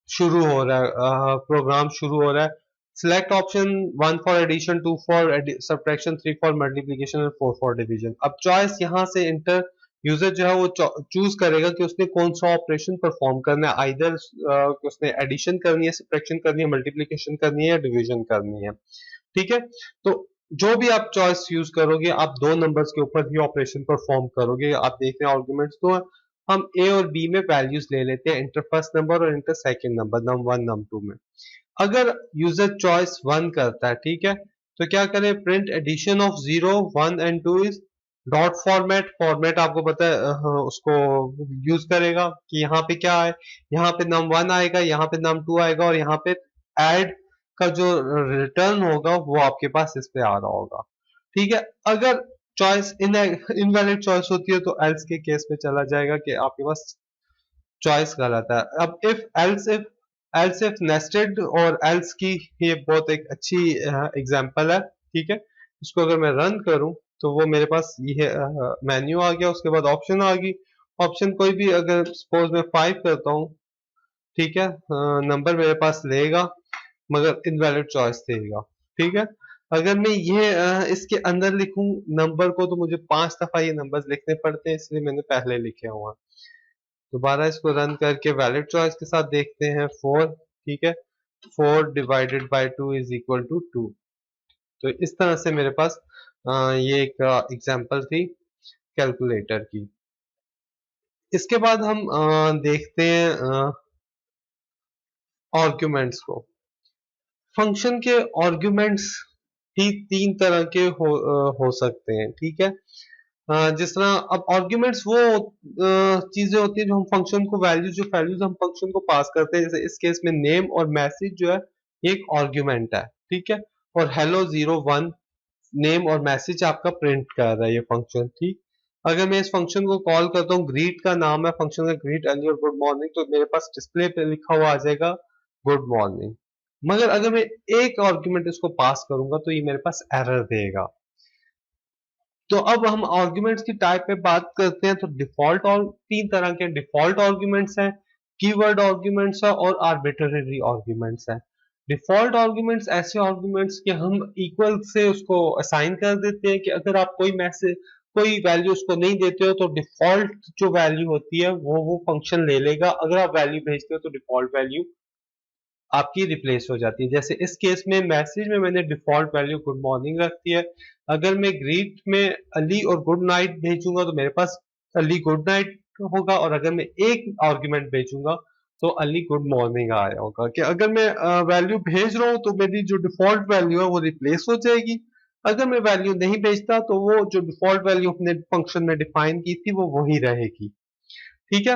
शुरू हो रहा है प्रोग्राम शुरू हो रहा है, select option 1 for addition, 2 for subtraction, 3 for multiplication और 4 फॉर डिवीजन। अब चॉइस यहां से इंटर यूजर जो है वो चूज करेगा कि उसने कौन सा ऑपरेशन परफॉर्म करना है, आइदर उसने एडिशन करनी है, सब्ट्रैक्शन करनी है, मल्टीप्लिकेशन करनी है या डिवीजन करनी है, ठीक है। तो जो भी आप चॉइस यूज करोगे आप दो नंबर्स के ऊपर ही ऑपरेशन परफॉर्म करोगे। आप देख रहे हैं आर्गुमेंट्स तो हम ए और बी में वैल्यूज ले लेते हैं, इंटर फर्स्ट नंबर और enter second number, num one num two में। अगर यूजर चॉइस 1 करता है, ठीक है, तो क्या करें, print addition of 0 1 and 2 is dot format. Format आपको पता है उसको यूज करेगा कि यहाँ पे क्या है, यहाँ पे नम वन आएगा, यहाँ पे नम टू आएगा और यहाँ पे ऐड का जो रिटर्न होगा वो आपके पास इस पे आ रहा होगा, ठीक है। अगर चॉइस इनवैलिड चॉइस होती है तो एल्स के केस में चला जाएगा कि आपके पास चॉइस गलत है। अब एल्स इफ नेस्टेड और एल्स की ये बहुत एक अच्छी एग्जांपल है, ठीक है। इसको अगर मैं रन करूं तो वो मेरे पास ये मेन्यू आ गया, उसके बाद ऑप्शन आ गई। ऑप्शन कोई भी अगर सपोज मैं 5 करता हूँ, ठीक है, नंबर मेरे पास लेगा मगर इनवैलिड चॉइस देगा, ठीक है। अगर मैं ये इसके अंदर लिखूं नंबर को तो मुझे 5 दफा ये नंबर्स लिखने पड़ते हैं, इसलिए मैंने पहले लिखे हुआ। दोबारा इसको रन करके वैलिड चॉइस के साथ देखते हैं 4, ठीक है, 4 divided by 2 is equal to 2। तो इस तरह से मेरे पास ये एक एग्जांपल थी कैलकुलेटर की। इसके बाद हम देखते हैं आर्ग्यूमेंट्स को। फंक्शन के आर्ग्यूमेंट्स ही 3 तरह के हो सकते हैं, ठीक है। जिस तरह अब आर्ग्यूमेंट्स वो चीजें होती है जो हम फंक्शन को वैल्यूज हम फंक्शन को पास करते हैं, जैसे इस केस में नेम और मैसेज जो है ये एक आर्ग्यूमेंट है, ठीक है। और हेलो 0 1 नेम और मैसेज आपका प्रिंट कर रहा है ये फंक्शन, ठीक। अगर मैं इस फंक्शन को कॉल करता हूँ, ग्रीट का नाम है फंक्शन का, ग्रीट अर्ली और गुड मॉर्निंग, तो मेरे पास डिस्प्ले पे लिखा हुआ आ जाएगा गुड मॉर्निंग। मगर अगर मैं एक आर्ग्यूमेंट इसको पास करूंगा तो ये मेरे पास एरर देगा। तो अब हम आर्ग्यूमेंट्स की टाइप पे बात करते हैं, तो डिफॉल्ट और 3 तरह के डिफॉल्ट आर्ग्यूमेंट्स हैं, कीवर्ड आर्ग्यूमेंट्स है और आर्बिट्ररी आर्ग्यूमेंट्स है। डिफॉल्ट आर्गुमेंट्स ऐसे आर्गुमेंट्स कि हम इक्वल से उसको असाइन कर देते हैं कि अगर आप कोई मैसेज कोई वैल्यू उसको नहीं देते हो तो डिफॉल्ट जो वैल्यू होती है वो फंक्शन ले लेगा, अगर आप वैल्यू भेजते हो तो डिफॉल्ट वैल्यू आपकी रिप्लेस हो जाती है। जैसे इस केस में मैसेज में मैंने डिफॉल्ट वैल्यू गुड मॉर्निंग रख दी है। अगर मैं ग्रीट में अली और गुड नाइट भेजूंगा तो मेरे पास अली गुड नाइट होगा, और अगर मैं एक आर्ग्यूमेंट भेजूंगा तो अली गुड मॉर्निंग आया होगा। कि अगर मैं वैल्यू भेज रहा हूँ तो मेरी जो डिफॉल्ट वैल्यू है वो रिप्लेस हो जाएगी, अगर मैं वैल्यू नहीं भेजता तो वो जो डिफॉल्ट वैल्यू अपने फंक्शन में डिफाइन की थी वो वही रहेगी। ठीक है।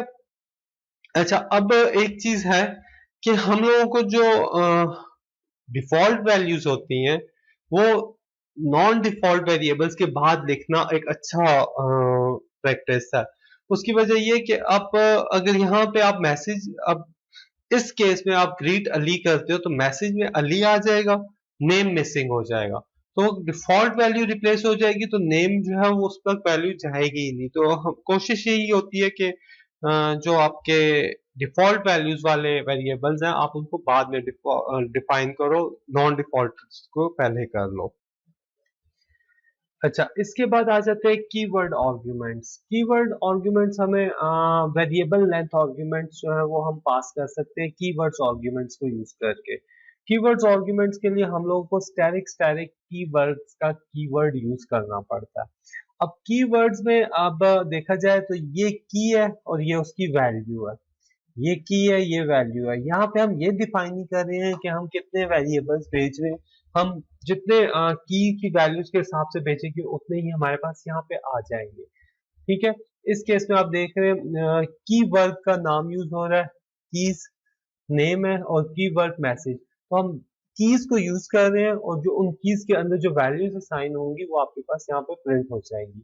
अच्छा, अब एक चीज है कि हम लोगों को जो डिफॉल्ट वैल्यूज होती हैं वो नॉन डिफॉल्ट वेरिएबल्स के बाद लिखना एक अच्छा प्रैक्टिस है। उसकी वजह ये कि आप अगर यहाँ पे आप मैसेज, अब इस केस में आप ग्रीट अली करते हो तो मैसेज में अली आ जाएगा, नेम मिसिंग हो जाएगा, तो डिफॉल्ट वैल्यू रिप्लेस हो जाएगी, तो नेम जो है वो उस तक वैल्यू जाएगी ही नहीं। तो कोशिश यही होती है कि जो आपके डिफॉल्ट वैल्यूज वाले वेरिएबल्स हैं आप उनको बाद में डिफाइन करो, नॉन डिफॉल्ट को पहले कर लो। अच्छा, इसके बाद आ जाते हैं कीवर्ड आर्ग्यूमेंट्स। कीवर्ड आर्ग्यूमेंट्स हमें वेरिएबल लेंथ आर्ग्यूमेंट्स जो है वो हम पास कर सकते हैं कीवर्ड्स आर्ग्यूमेंट्स को यूज करके। कीवर्ड्स आर्ग्यूमेंट्स के लिए हम लोगों को स्टैटिक कीवर्ड्स का कीवर्ड यूज करना पड़ता है। अब कीवर्ड्स में अब देखा जाए तो ये की है और ये उसकी वैल्यू है, ये की है ये वैल्यू है। यहाँ पे हम ये डिफाइन नहीं कर रहे हैं कि हम कितने वेरिएबल्स भेज रहे हैं, हम जितने की वैल्यूज के हिसाब से भेजेंगे उतने ही हमारे पास यहाँ पे आ जाएंगे। ठीक है। इस केस में आप देख रहे हैं की वर्ड का नाम यूज हो रहा है, कीज नेम है और की वर्ड मैसेज, तो हम कीज को यूज कर रहे हैं और जो उन कीज के अंदर जो वैल्यूज असाइन होंगी वो आपके पास यहाँ पे प्रिंट हो जाएंगी।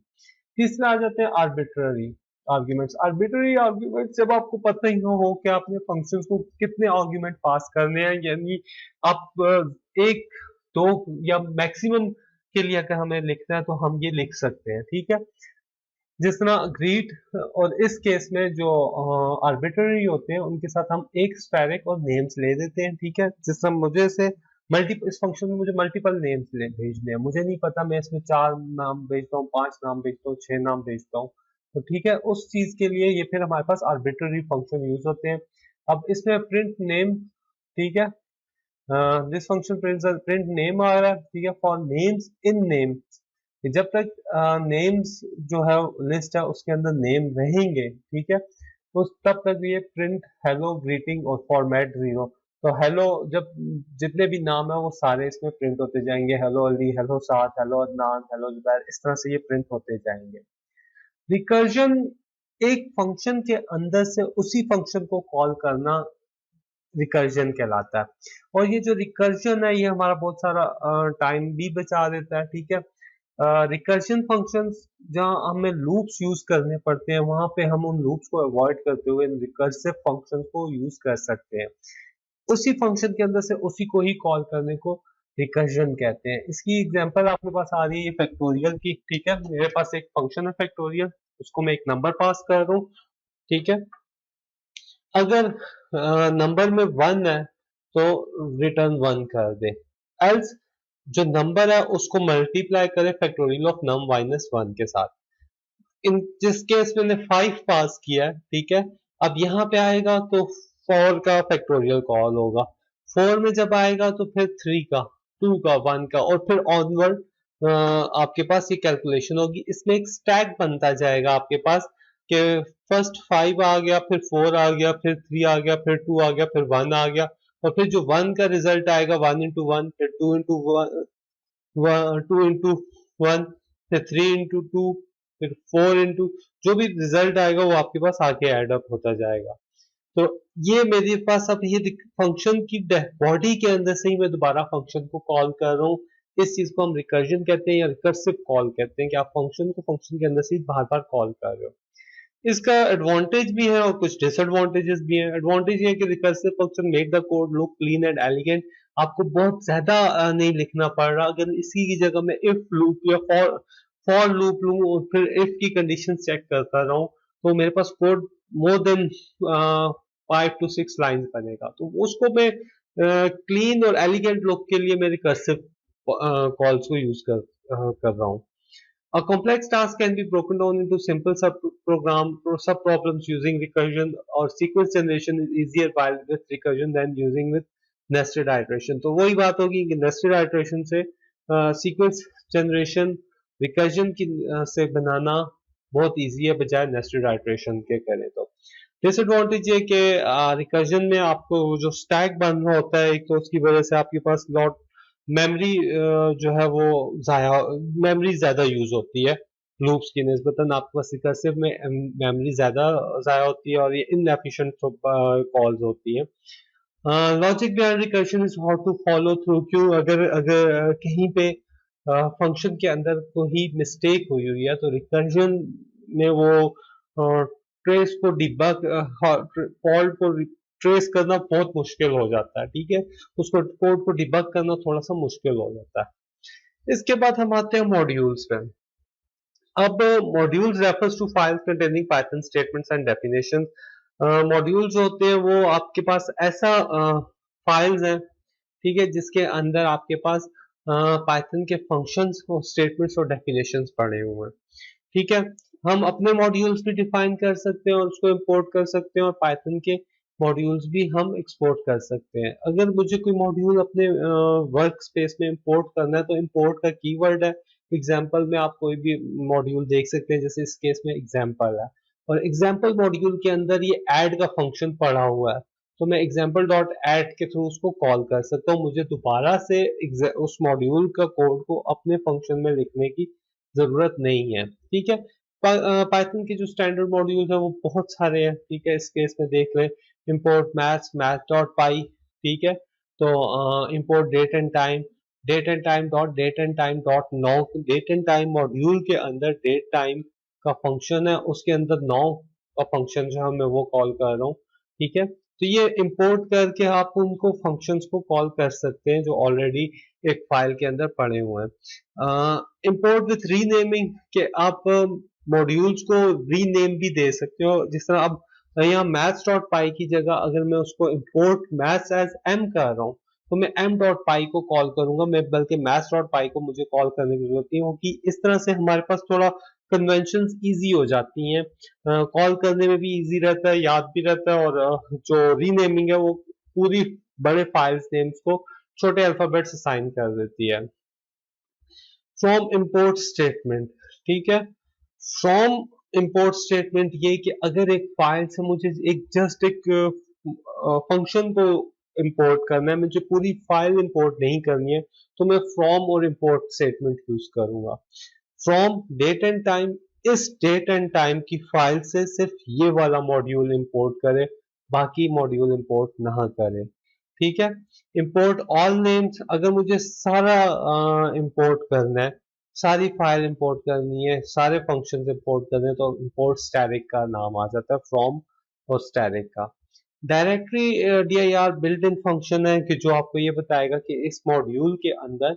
तीसरा आ जाते हैं आर्बिट्ररी आर्ग्यूमेंट्स। आर्बिट्ररी आर्ग्यूमेंट जब आपको पता ही ना हो कि आपने फंक्शंस को कितने आर्ग्यूमेंट पास करने हैं, यानी आप एक दो या मैक्सिमम के लिए अगर हमें लिखना है तो हम ये लिख सकते हैं। ठीक है। जिस तरह ग्रीट और इस केस में जो आर्बिट्ररी होते हैं उनके साथ हम एक स्टैटिक और नेम्स ले देते हैं। ठीक है। जिस तरह मुझे से इस फंक्शन में मुझे मल्टीपल नेम्स भेजने हैं, मुझे नहीं पता मैं इसमें 4 नाम भेजता हूँ, 5 नाम भेजता हूँ, 6 नाम भेजता हूँ, तो ठीक है, उस चीज के लिए ये फिर हमारे पास आर्बिट्ररी फंक्शन यूज होते हैं। अब इसमें प्रिंट नेम, ठीक है, दिस फंक्शन प्रिंट नेम आ रहा है। ठीक है। फॉर नेम्स इन नेम, जब तक नेम्स जो है लिस्ट है उसके अंदर नेम रहेंगे, ठीक है, उस तब तक ये प्रिंट हेलो ग्रीटिंग और फॉर्मेट 0, तो हेलो जब जितने भी नाम है वो सारे इसमें प्रिंट होते जाएंगे, हेलो अली, हेलो साद, हेलो अदनान, हेलो जुबैर, इस तरह से ये प्रिंट होते जाएंगे। रिकर्जन एक फंक्शन के अंदर से उसी फंक्शन को कॉल करना रिकर्जन कहलाता है, और ये जो रिकर्जन है ये हमारा बहुत सारा टाइम भी बचा देता है। ठीक है। रिकर्जन फंक्शंस जहाँ हमें लूप्स यूज करने पड़ते हैं वहां पे हम उन लूप्स को अवॉइड करते हुए रिकर्सिव फंक्शंस को यूज कर सकते हैं, उसी फंक्शन के अंदर से उसी को ही कॉल करने को रिकर्जन कहते हैं। इसकी एग्जांपल आपके पास आ रही है फैक्टोरियल की। ठीक है। मेरे पास एक फंक्शन है फैक्टोरियल, उसको मैं एक नंबर पास कर रहा हूँ। ठीक है। अगर नंबर में 1 है तो रिटर्न 1 कर दे, एल्स जो नंबर है उसको मल्टीप्लाई करे फैक्टोरियल ऑफ नम माइनस 1 के साथ। इन जिस केस मैंने 5 पास किया है, ठीक है, अब यहाँ पे आएगा तो 4 का फैक्टोरियल कॉल होगा, 4 में जब आएगा तो फिर 3 का, 2 का, 1 का, और फिर ऑनवर्ड आपके पास ये कैलकुलेशन होगी। इसमें एक स्टैक बनता जाएगा आपके पास कि फर्स्ट 5 आ गया, फिर 4 आ गया, फिर 3 आ गया, फिर 2 आ गया, फिर 1 आ गया, और फिर जो 1 का रिजल्ट आएगा 1 इंटू 1, फिर 2 इंटू 2 इंटू 1, फिर 3 इंटू 2, फिर 4 इंटू, जो भी रिजल्ट आएगा वो आपके पास आके एड अप होता जाएगा। तो ये मेरे पास अब ये फंक्शन की बॉडी के अंदर से ही मैं दोबारा फंक्शन को कॉल कर रहा हूँ। इस चीज को हम रिकर्जन कहते हैं या रिकर्सिव कॉल कहते हैं कि आप फंक्शन को फंक्शन के अंदर से ही बार बार कॉल कर रहे हो। इसका एडवांटेज भी है और कुछ डिसएडवांटेजेस भी है। एडवांटेज ये है कि recursive function make the code look clean and elegant, आपको बहुत ज्यादा नहीं लिखना पड़ रहा। अगर इसी की जगह मैं इफ लूप या फॉर लूप लूं और फिर इफ की कंडीशन चेक करता रहूं तो मेरे पास code more than 5 to 6 lines बनेगा, तो उसको मैं क्लीन और एलिगेंट लुक के लिए मैं रिकर्सिव कॉल्स को यूज कर रहा हूँ. A complex task can be broken down into simple sub-problems using recursion or sequence generation is easier while with recursion than using with nested iteration. तो वही बात होगी कि nested iteration से sequence generation recursion से बनाना बहुत easy है बजाय nested iteration के करें तो. डिसएडवांटेज ये कि रिकर्जन में आपको जो स्टैक बन रहा होता है एक तो उसकी वजह से आपके पास लॉट मेमोरी जो है वो जाया मेमोरी ज्यादा यूज होती है लूप्स की निस्बतन आपके पास रिकर्सिव में मेमोरी ज्यादा जाया होती है और ये इनएफिशिएंट कॉल्स होती है. Logic behind recursion is how to follow through. क्यों अगर अगर कहीं पे फंक्शन के अंदर कोई मिस्टेक हुई है तो रिकर्जन में वो ट्रेस को डिबग फॉल्ट को ट्रेस करना बहुत मुश्किल हो जाता है. ठीक है, उसको कोड को डिबग करना थोड़ा सा मुश्किल हो जाता है. इसके बाद हम आते हैं मॉड्यूल्स पे. अब modules refers to files containing Python statements and definition. Modules होते हैं वो आपके पास ऐसा फाइल्स हैं, ठीक है, जिसके अंदर आपके पास पाइथन के फंक्शंस और स्टेटमेंट्स और डेफिनेशंस पड़े हुए हैं. ठीक है, हम अपने मॉड्यूल्स भी डिफाइन कर सकते हैं और उसको इंपोर्ट कर सकते हैं और पाइथन के मॉड्यूल्स भी हम एक्सपोर्ट कर सकते हैं. अगर मुझे कोई मॉड्यूल अपने वर्क स्पेस में इंपोर्ट करना है तो इंपोर्ट का कीवर्ड है एग्जाम्पल में. आप कोई भी मॉड्यूल देख सकते हैं, जैसे इस केस में एग्जाम्पल है और एग्जाम्पल मॉड्यूल के अंदर ये ऐड का फंक्शन पड़ा हुआ है तो मैं एग्जाम्पल डॉट ऐड के थ्रू उसको कॉल कर सकता हूँ. मुझे दोबारा से उस मॉड्यूल का कोड को अपने फंक्शन में लिखने की जरूरत नहीं है. ठीक है, पाइथन के जो स्टैंडर्ड मॉड्यूल्स हैं वो बहुत सारे हैं. ठीक है, इस केस में देख लें import maths math dot pi. ठीक है, तो import date and time dot now. Date and time module के अंदर डेट टाइम का फंक्शन है, उसके अंदर नाउ का फंक्शन जो है मैं वो कॉल कर रहा हूँ. ठीक है, तो ये इंपोर्ट करके आप उनको फंक्शंस को कॉल कर सकते हैं जो ऑलरेडी एक फाइल के अंदर पड़े हुए हैं. इंपोर्ट विथ रीनेमिंग के आप मॉड्यूल्स को रीनेम भी दे सकते हो. जिस तरह अब यहाँ मैथ्स डॉट पाई की जगह अगर मैं उसको इंपोर्ट मैथ्स एज एम कर रहा हूँ तो मैं एम डॉट पाई को कॉल करूंगा, मैं बल्कि मैथ्स डॉट पाई को मुझे कॉल करने की जरूरत नहीं होगी. इस तरह से हमारे पास थोड़ा कन्वेंशंस इजी हो जाती हैं, कॉल करने में भी इजी रहता है, याद भी रहता है और जो रीनेमिंग है वो पूरी बड़े फाइल्स नेम्स को छोटे अल्फाबेट से साइन कर देती है. From import statement. ठीक है, फ्रॉम इंपोर्ट स्टेटमेंट ये कि अगर एक फाइल से मुझे एक जस्ट एक फंक्शन को इंपोर्ट करना है, मुझे पूरी फाइल इंपोर्ट नहीं करनी है तो मैं फ्रॉम और इंपोर्ट स्टेटमेंट यूज करूंगा. फ्रॉम डेट एंड टाइम, इस डेट एंड टाइम की फाइल से सिर्फ ये वाला मॉड्यूल इंपोर्ट करे, बाकी मॉड्यूल इंपोर्ट ना करे. ठीक है, इंपोर्ट ऑल नेम्स, अगर मुझे सारा इंपोर्ट करना है, सारी फाइल इंपोर्ट करनी है, सारे फंक्शंस इंपोर्ट करने हैं तो इंपोर्ट स्टैटिक का नाम आ जाता है फ्रॉम और स्टैटिक का. Directory dir built in function है कि जो आपको ये बताएगा कि इस मॉड्यूल के अंदर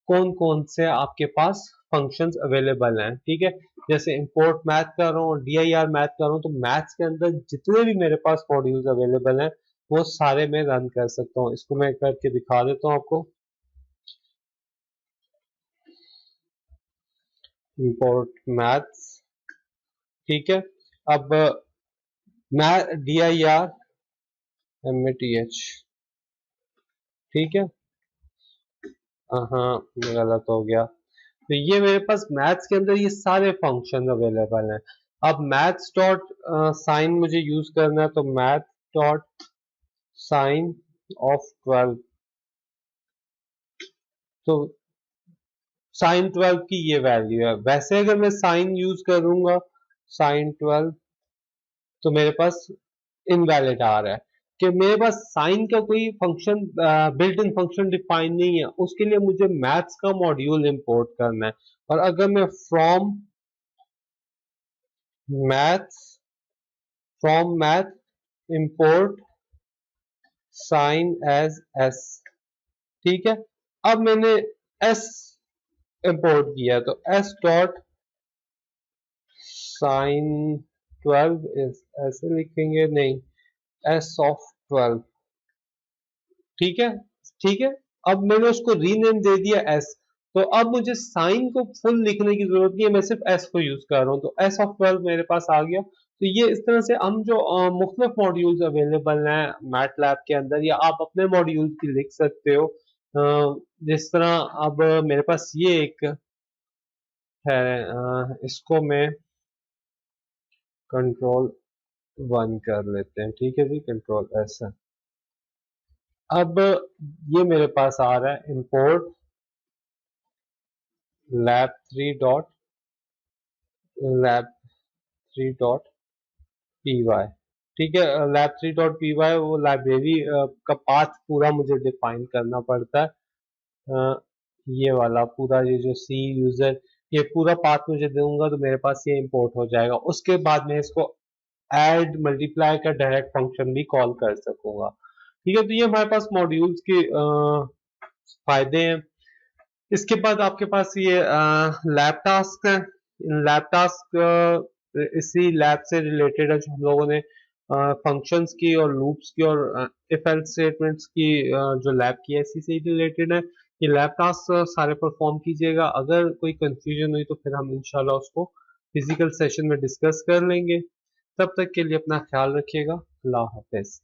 कौन कौन से आपके पास फंक्शंस अवेलेबल हैं. ठीक है, जैसे इंपोर्ट मैथ कर रहा हूँ और dir मैथ कर रहा हूँ तो मैथ्स के अंदर जितने भी मेरे पास मॉड्यूल्स अवेलेबल हैं वो सारे मैं रन कर सकता हूँ. इसको मैं करके दिखा देता हूँ आपको. Import maths. ठीक है, अब मैथ dir math. ठीक है, हाँ गलत हो गया. तो ये मेरे पास मैथ्स के अंदर ये सारे फंक्शन अवेलेबल हैं. अब मैथ्स डॉट साइन मुझे यूज करना है तो मैथ डॉट साइन ऑफ 12. तो साइन 12 की ये वैल्यू है. वैसे अगर मैं साइन यूज करूंगा साइन 12 तो मेरे पास इनवैलिड आ रहा है कि मेरे पास साइन का कोई function built in function define नहीं है. उसके लिए मुझे मैथ्स का मॉड्यूल इंपोर्ट करना है और अगर मैं maths from math import sine as s. ठीक है, अब मैंने एस इंपोर्ट किया तो एस डॉट साइन 12 ऐसे लिखेंगे नहीं, एस ऑफ 12. ठीक है, ठीक है। अब मैंने उसको रीनेम दे दिया एस। तो अब मुझे साइन को फुल लिखने की जरूरत नहीं है, मैं सिर्फ एस को यूज कर रहा हूँ, तो एस ऑफ 12 मेरे पास आ गया। तो ये इस तरह से हम जो मुख्तलिफ मॉड्यूल्स अवेलेबल हैं मैटलैब के अंदर, या आप अपने मॉड्यूल्स भी लिख सकते हो। जिस तरह अब मेरे पास ये एक है, इसको मैं कंट्रोल 1 कर लेते हैं, ठीक है जी, कंट्रोल एस है। अब ये मेरे पास आ रहा है इंपोर्ट lab3.py, ठीक है। lab3.py वो लाइब्रेरी का पाथ पूरा मुझे डिफाइन करना पड़ता है। ये वाला पूरा, ये जो सी यूजर, ये पूरा पाथ मुझे दूंगा तो मेरे पास ये इंपोर्ट हो जाएगा। उसके बाद मैं इसको ऐड मल्टीप्लाई का डायरेक्ट फंक्शन भी कॉल कर सकूंगा, ठीक है। तो ये हमारे पास मॉड्यूल्स के फायदे हैं। इसके बाद आपके पास ये लैब टास्क है। लैब टास्क इसी लैब से रिलेटेड है, जो हम लोगों ने फंक्शंस की और लूप्स की और इफ एल्स स्टेटमेंट्स की जो लैब की है, इसी से ही रिलेटेड है। ये लैब टास्क सारे परफॉर्म कीजिएगा। अगर कोई कंफ्यूजन हुई तो फिर हम इंशाल्लाह उसको फिजिकल सेशन में डिस्कस कर लेंगे। तब तक के लिए अपना ख्याल रखिएगा। अल्लाह हाफिज।